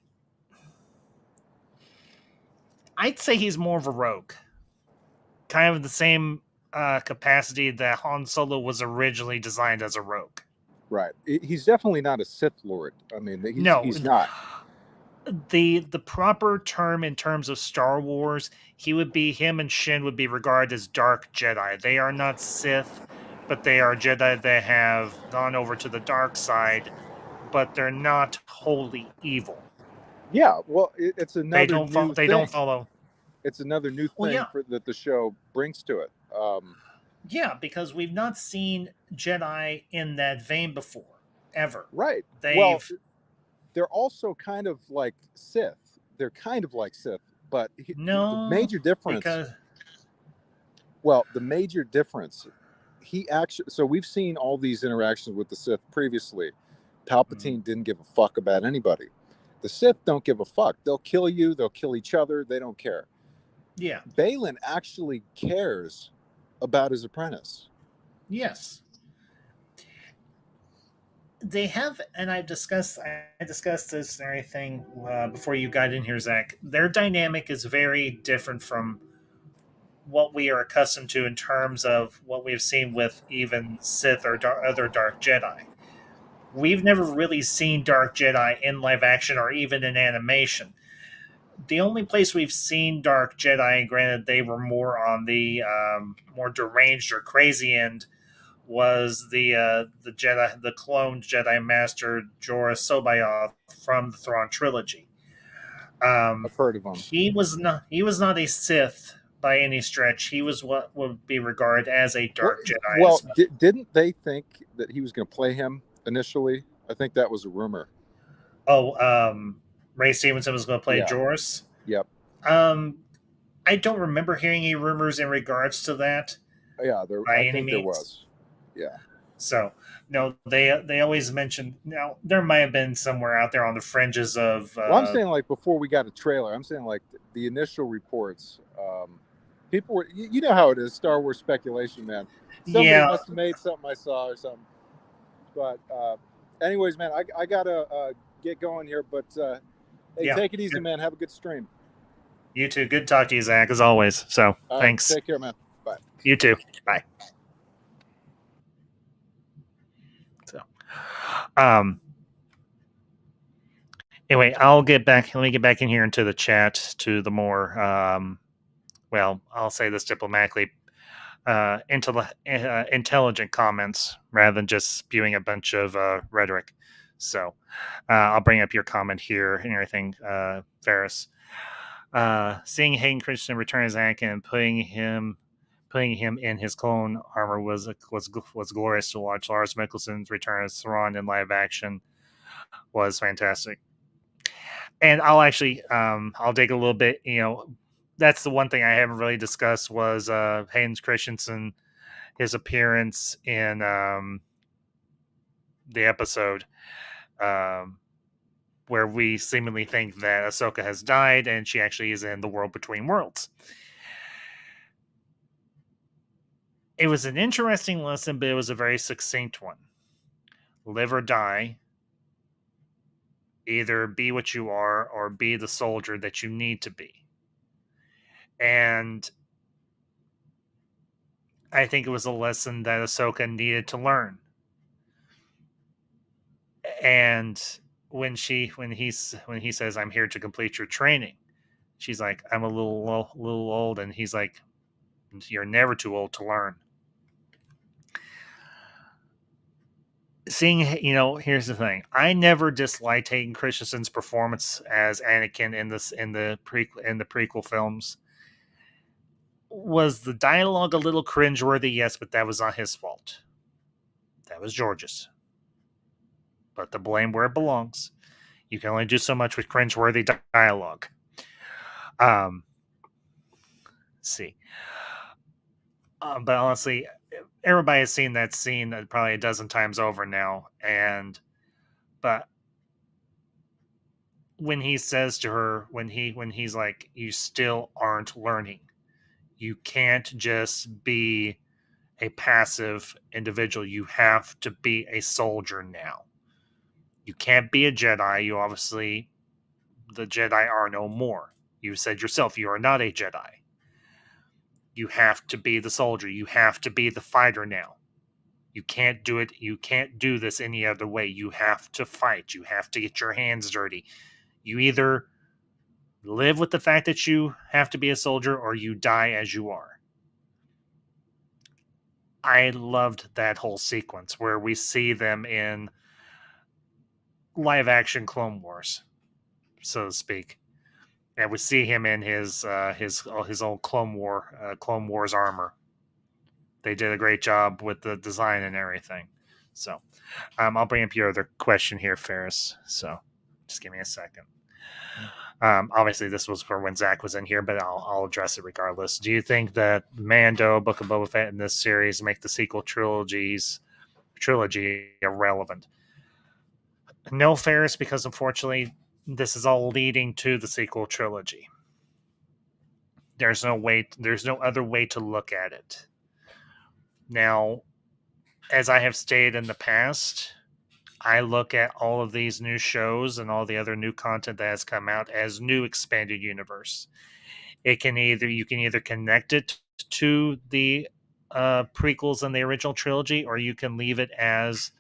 I'd say he's more of a rogue. Kind of the same capacity that Han Solo was originally designed as a rogue. Right. He's definitely not a Sith Lord. I mean, No, he's not. the proper term in terms of Star Wars, him and Shin would be regarded as dark Jedi. They are not Sith, but they are Jedi that have gone over to the dark side, but they're not wholly evil. Yeah. Well, it's another new They thing. don't follow. It's another new Well, thing yeah, that the show brings to it. yeah, because we've not seen Jedi in that vein before, ever. Right. Well, They've they're also kind of like Sith. They're kind of like Sith, but the no major difference. because Well, the major difference. He actually. So we've seen all these interactions with the Sith previously. Palpatine didn't give a fuck about anybody. The Sith don't give a fuck. They'll kill you. They'll kill each other. They don't care. yeah, Balin actually cares about his apprentice. yes. They have, and I discussed this and everything before you got in here, Zach. Their dynamic is very different from what we are accustomed to in terms of what we've seen with even Sith or other Dark Jedi. We've never really seen Dark Jedi in live action or even in animation. The only place we've seen Dark Jedi, granted they were more on the more deranged or crazy end, was the Jedi, the cloned Jedi Master Jorah Sobayoth from the Thrawn trilogy. I've heard of him. He was not a Sith by any stretch. He was what would be regarded as a dark Well, Jedi. didn't they think that he was going to play him initially? I think that was a rumor. Oh, Ray Stevenson was going to play Yeah. Joris. Yep. I don't remember hearing any rumors in regards to that. Yeah, By I any think means. there was. Yeah. So no, they always mentioned. Now there might have been somewhere out there on the fringes of. Well, I'm saying like before we got a trailer. I'm saying like the initial reports. People were, you know how it is, Star Wars speculation, man. Somebody must have made something I saw or something. But anyways, man, I gotta get going here. But hey, take it easy, man. Have a good stream. You too. Good to talk to you, Zach, as always. So thanks. Take care, man. Bye. You too. Bye. So, anyway, I'll get back. Let me get back in here into the chat to the more, well, I'll say this diplomatically, intelligent comments rather than just spewing a bunch of rhetoric. So, I'll bring up your comment here and everything, Ferris. Seeing Hayden Christensen return as Anakin and putting him in his clone armor was glorious to watch. Lars Mikkelsen's return as Thrawn in live action was fantastic. And I'll actually I'll dig a little bit. That's the one thing I haven't really discussed was Hayden Christensen, his appearance in the episode where we seemingly think that Ahsoka has died and she actually is in the world between worlds. It was an interesting lesson, but it was a very succinct one. Live or die. Either be what you are or be the soldier that you need to be. And I think it was a lesson that Ahsoka needed to learn. And when he says, "I'm here to complete your training," she's like, "I'm a little old," and he's like, "You're never too old to learn." Here's the thing. I never disliked Hayden Christensen's performance as Anakin in the prequel films. Was the dialogue a little cringeworthy? Yes, but that was not his fault. That was George's. But the blame where it belongs. You can only do so much with cringeworthy dialogue. Let's see. But honestly, everybody has seen that scene probably a dozen times over now. But when he says to her, when he's like, "You still aren't learning. You can't just be a passive individual. You have to be a soldier now." You can't be a Jedi. You obviously, the Jedi are no more. You said yourself, you are not a Jedi. You have to be the soldier. You have to be the fighter now. You can't do it. You can't do this any other way. You have to fight. You have to get your hands dirty. You either live with the fact that you have to be a soldier or you die as you are. I loved that whole sequence where we see them in live action Clone Wars, so to speak. And we see him in his old Clone Wars armor. They did a great job with the design and everything. So I'll bring up your other question here, Ferris. So just give me a second. Obviously, this was for when Zach was in here, but I'll address it regardless. Do you think that Mando, Book of Boba Fett, in this series make the sequel trilogy irrelevant? No, Ferris, because unfortunately, this is all leading to the sequel trilogy. There's no other way to look at it. Now, as I have stated in the past, I look at all of these new shows and all the other new content that has come out as new expanded universe. You can either connect it to the prequels and the original trilogy, or you can leave it as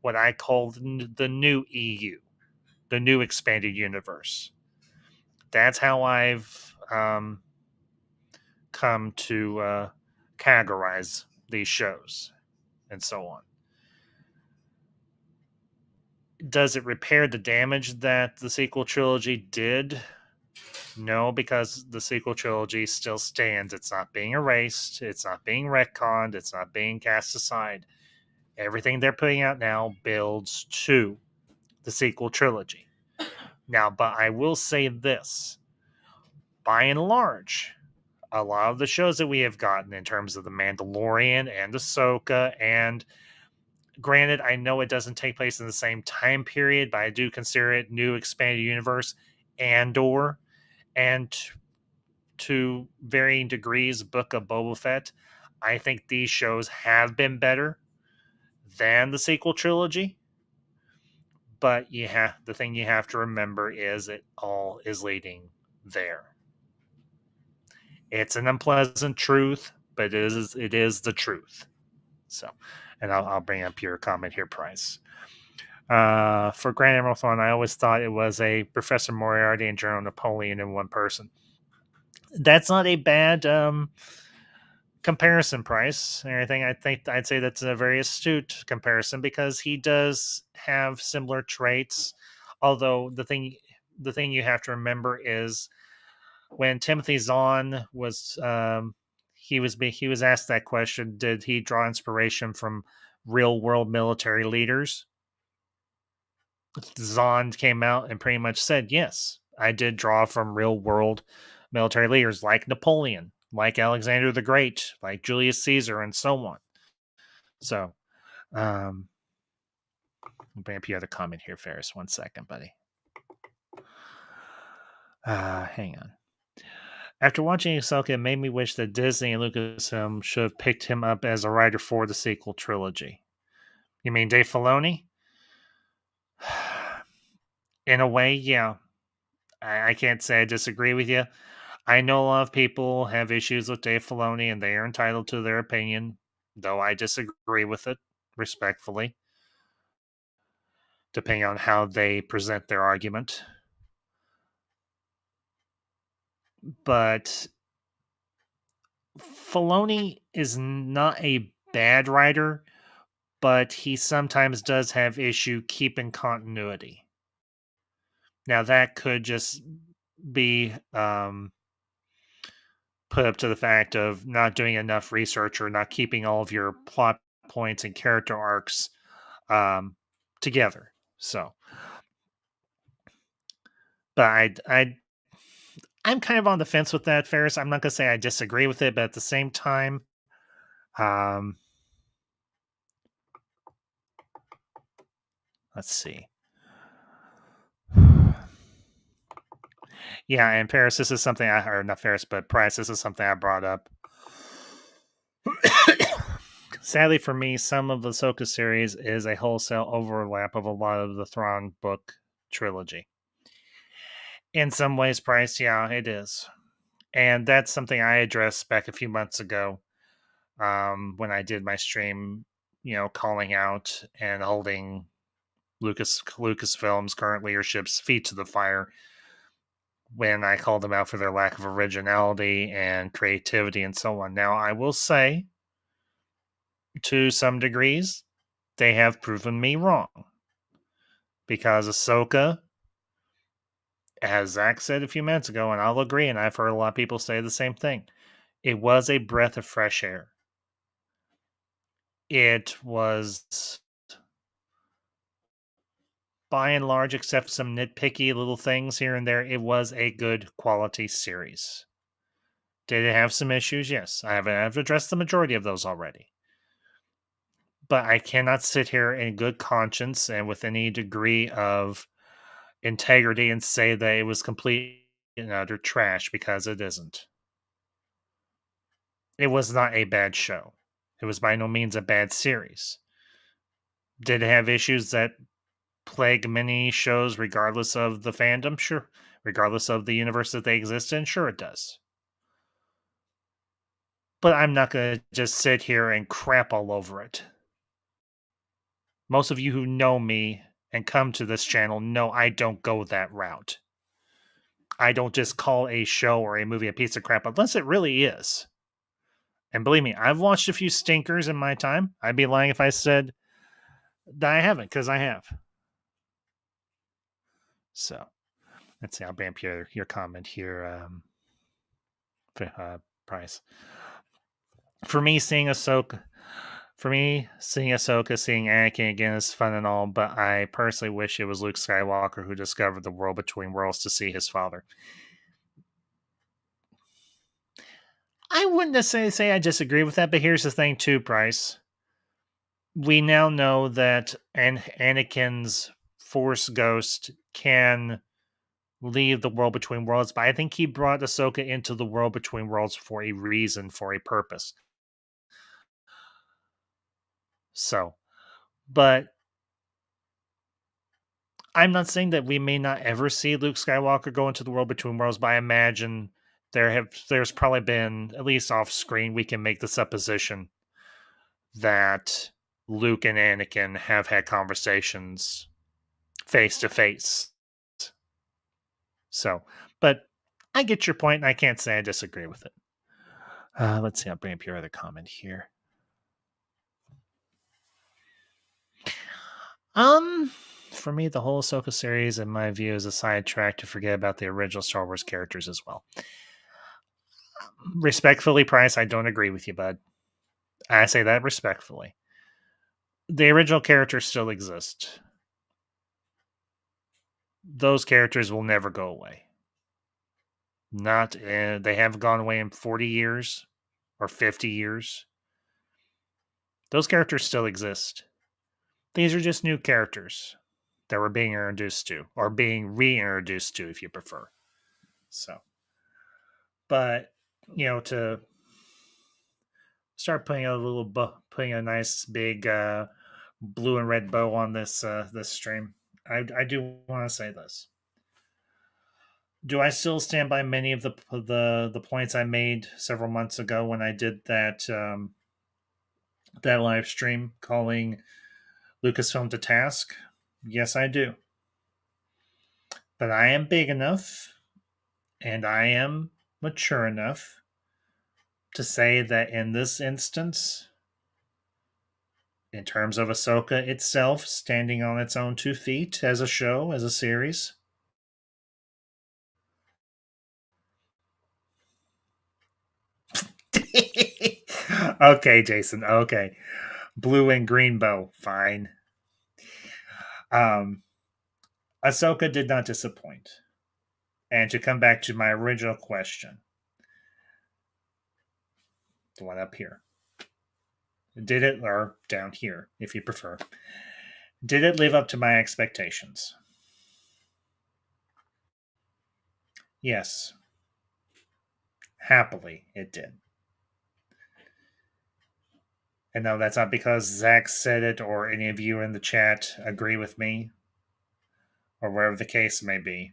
what I call the new EU, the new expanded universe. That's how I've come to categorize these shows and so on. Does it repair the damage that the sequel trilogy did? No, because the sequel trilogy still stands. It's not being erased. It's not being retconned. It's not being cast aside. Everything they're putting out now builds to the sequel trilogy. Now, but I will say this. By and large, a lot of the shows that we have gotten in terms of The Mandalorian and Ahsoka, and granted, I know it doesn't take place in the same time period, but I do consider it new expanded universe, Andor, and to varying degrees, Book of Boba Fett. I think these shows have been better than the sequel trilogy. But the thing you have to remember is it all is leading there. It's an unpleasant truth, but it is the truth. So, and I'll bring up your comment here, Price. For Grand Admiral Thrawn, I always thought it was a Professor Moriarty and General Napoleon in one person. That's not a bad comparison, Price, and everything. I'd say that's a very astute comparison because he does have similar traits. Although the thing you have to remember is when Timothy Zahn was he was asked that question, did he draw inspiration from real world military leaders? Zahn came out and pretty much said, yes, I did draw from real world military leaders like Napoleon, like Alexander the Great, like Julius Caesar, and so on. So, I'll bring up your other comment here, Ferris. 1 second, buddy. Hang on. After watching Ahsoka, it made me wish that Disney and Lucasfilm should have picked him up as a writer for the sequel trilogy. You mean Dave Filoni? In a way, yeah. I can't say I disagree with you. I know a lot of people have issues with Dave Filoni, and they are entitled to their opinion, though I disagree with it, respectfully, depending on how they present their argument. But Filoni is not a bad writer, but he sometimes does have issue keeping continuity. Now, that could just be put up to the fact of not doing enough research or not keeping all of your plot points and character arcs together. So, but I'm kind of on the fence with that, Ferris. I'm not going to say I disagree with it, but at the same time, let's see. Yeah, and Paris, this is something or not Ferris, but Price, this is something I brought up sadly for me, some of the Ahsoka series is a wholesale overlap of a lot of the Thrawn book trilogy. In some ways, Price, yeah, it is. And that's something I addressed back a few months ago when I did my stream, calling out and holding Lucasfilm's current leadership's feet to the fire when I called them out for their lack of originality and creativity and so on. Now, I will say, to some degrees, they have proven me wrong. Because Ahsoka, as Zach said a few minutes ago, and I'll agree, and I've heard a lot of people say the same thing, it was a breath of fresh air. It was, by and large, except some nitpicky little things here and there, it was a good quality series. Did it have some issues? Yes. I've addressed the majority of those already. But I cannot sit here in good conscience and with any degree of integrity and say that it was complete and utter trash, because it isn't. It was not a bad show. It was by no means a bad series. Did it have issues that plague many shows regardless of the fandom? Sure. Regardless of the universe that they exist in? Sure, it does. But I'm not going to just sit here and crap all over it. Most of you who know me and come to this channel know I don't go that route. I don't just call a show or a movie a piece of crap unless it really is. And believe me, I've watched a few stinkers in my time. I'd be lying if I said that I haven't, because I have. So, let's see. I'll bring up your comment here, Price. For me, seeing Ahsoka, seeing Anakin again is fun and all, but I personally wish it was Luke Skywalker who discovered the world between worlds to see his father. I wouldn't necessarily say I disagree with that, but here's the thing too, Price. We now know that Anakin's Force Ghost can leave the world between worlds, but I think he brought Ahsoka into the world between worlds for a reason, for a purpose. So, but I'm not saying that we may not ever see Luke Skywalker go into the world between worlds, but I imagine there's probably been, at least off screen, we can make the supposition that Luke and Anakin have had conversations face to face. So, but I get your point, and I can't say I disagree with it. Let's see. I'll bring up your other comment here. For me, the whole Ahsoka series, in my view, is a sidetrack to forget about the original Star Wars characters as well. Respectfully, Price, I don't agree with you, bud. I say that respectfully. The original characters still exist. Those characters will never go away. They haven't gone away in 40 years or 50 years. Those characters still exist. These are just new characters that we're being introduced to, or being reintroduced to, if you prefer. So, but to start putting putting a nice big blue and red bow on this stream, I do want to say this. Do I still stand by many of the points I made several months ago when I did that that live stream calling Lucasfilm to task? Yes, I do. But I am big enough and I am mature enough to say that in this instance, in terms of Ahsoka itself standing on its own 2 feet as a show, as a series, okay, Jason, okay. Blue and green bow, fine. Ahsoka did not disappoint. And to come back to my original question, the one up here, did it, or down here, if you prefer, did it live up to my expectations? Yes. Happily, it did. And no, that's not because Zach said it or any of you in the chat agree with me, or wherever the case may be.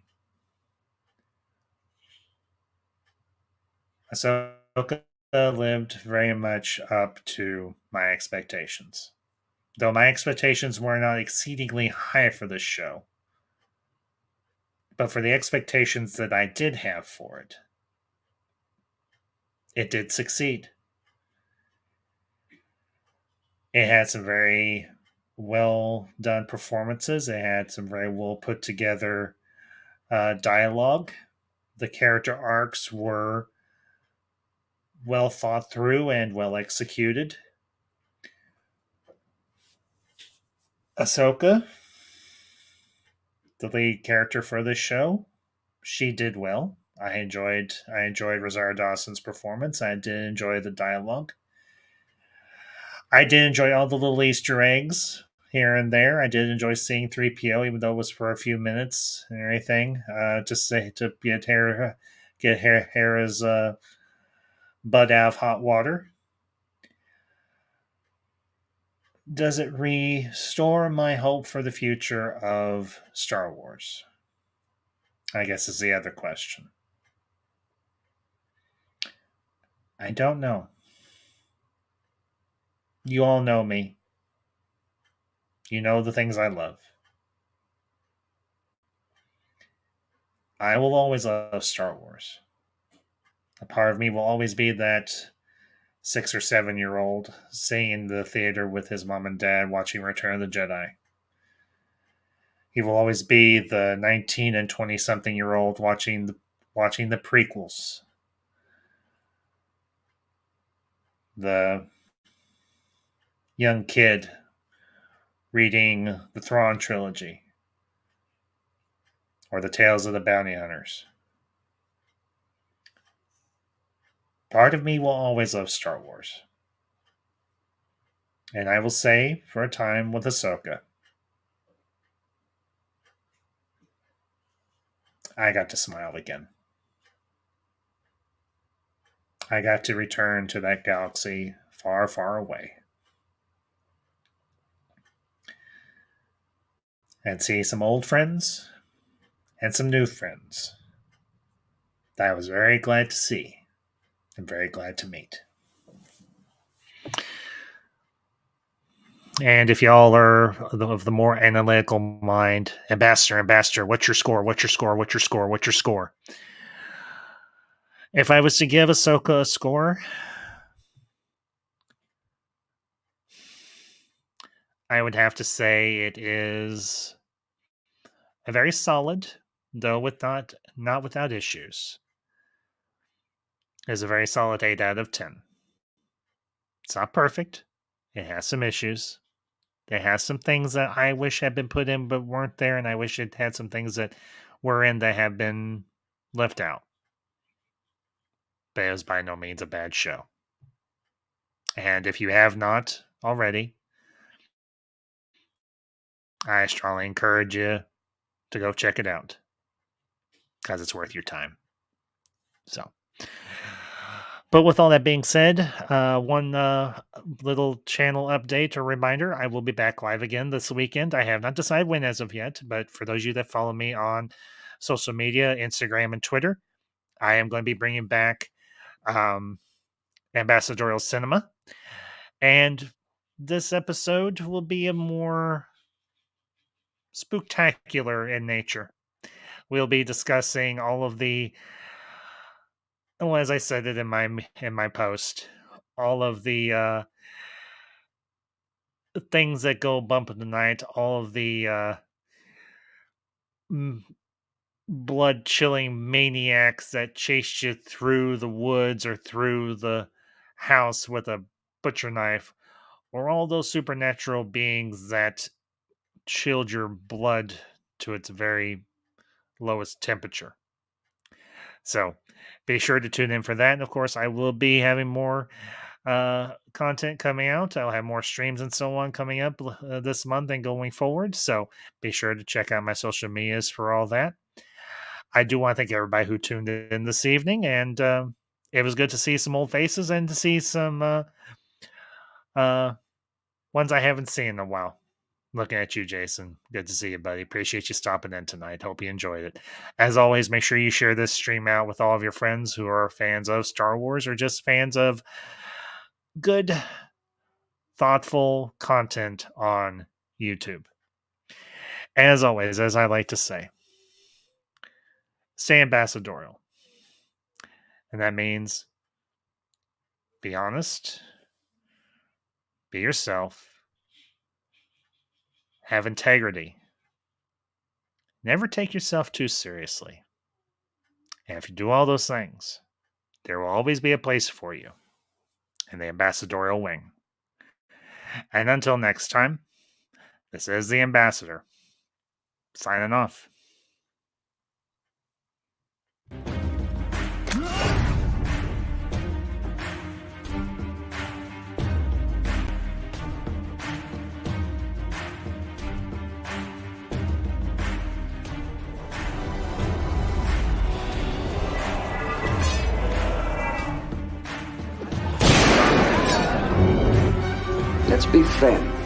Ahsoka lived very much up to my expectations. Though my expectations were not exceedingly high for this show. But for the expectations that I did have for it, it did succeed. It had some very well done performances. It had some very well put together dialogue. The character arcs were well thought through and well executed. Ahsoka, the lead character for this show, she did well. I enjoyed Rosario Dawson's performance. I did enjoy the dialogue. I did enjoy all the little Easter eggs here and there. I did enjoy seeing 3PO, even though it was for a few minutes and everything. Just to get Hera's butt out of hot water. Does it restore my hope for the future of Star Wars? I guess is the other question. I don't know. You all know me. You know the things I love. I will always love Star Wars. A part of me will always be that 6 or 7-year-old sitting in the theater with his mom and dad watching Return of the Jedi. He will always be the 19 and 20-something-year-old watching the prequels. The young kid reading the Thrawn trilogy or the Tales of the Bounty Hunters. Part of me will always love Star Wars. And I will say, for a time with Ahsoka, I got to smile again. I got to return to that galaxy far, far away. And see some old friends and some new friends that I was very glad to see and very glad to meet. And if y'all are of the more analytical mind, Ambassador, what's your score? What's your score? What's your score? What's your score? If I was to give Ahsoka a score, I would have to say it is a very solid, though not without issues. It is a very solid 8 out of 10. It's not perfect. It has some issues. It has some things that I wish had been put in but weren't there, and I wish it had some things that were in that have been left out. But it was by no means a bad show. And if you have not already, I strongly encourage you to go check it out because it's worth your time. So, but with all that being said, one little channel update or reminder, I will be back live again this weekend. I have not decided when as of yet, but for those of you that follow me on social media, Instagram and Twitter, I am going to be bringing back Ambassadorial Cinema. And this episode will be a more spooktacular in nature. We'll be discussing all of the, well, as I said it in my post, all of the things that go bump in the night, all of the blood-chilling maniacs that chase you through the woods or through the house with a butcher knife, or all those supernatural beings that chilled your blood to its very lowest temperature. So be sure to tune in for that. And of course, I will be having more content coming out. I'll have more streams and so on coming up this month and going forward. So be sure to check out my social medias for all that. I do want to thank everybody who tuned in this evening. And it was good to see some old faces and to see some Ones I haven't seen in a while. Looking at you, Jason. Good to see you, buddy. Appreciate you stopping in tonight. Hope you enjoyed it. As always, make sure you share this stream out with all of your friends who are fans of Star Wars or just fans of good, thoughtful content on YouTube. As always, as I like to say, stay ambassadorial. And that means be honest, be yourself, have integrity, never take yourself too seriously. And if you do all those things, there will always be a place for you in the ambassadorial wing. And until next time, this is the Ambassador, signing off. Let's be friends.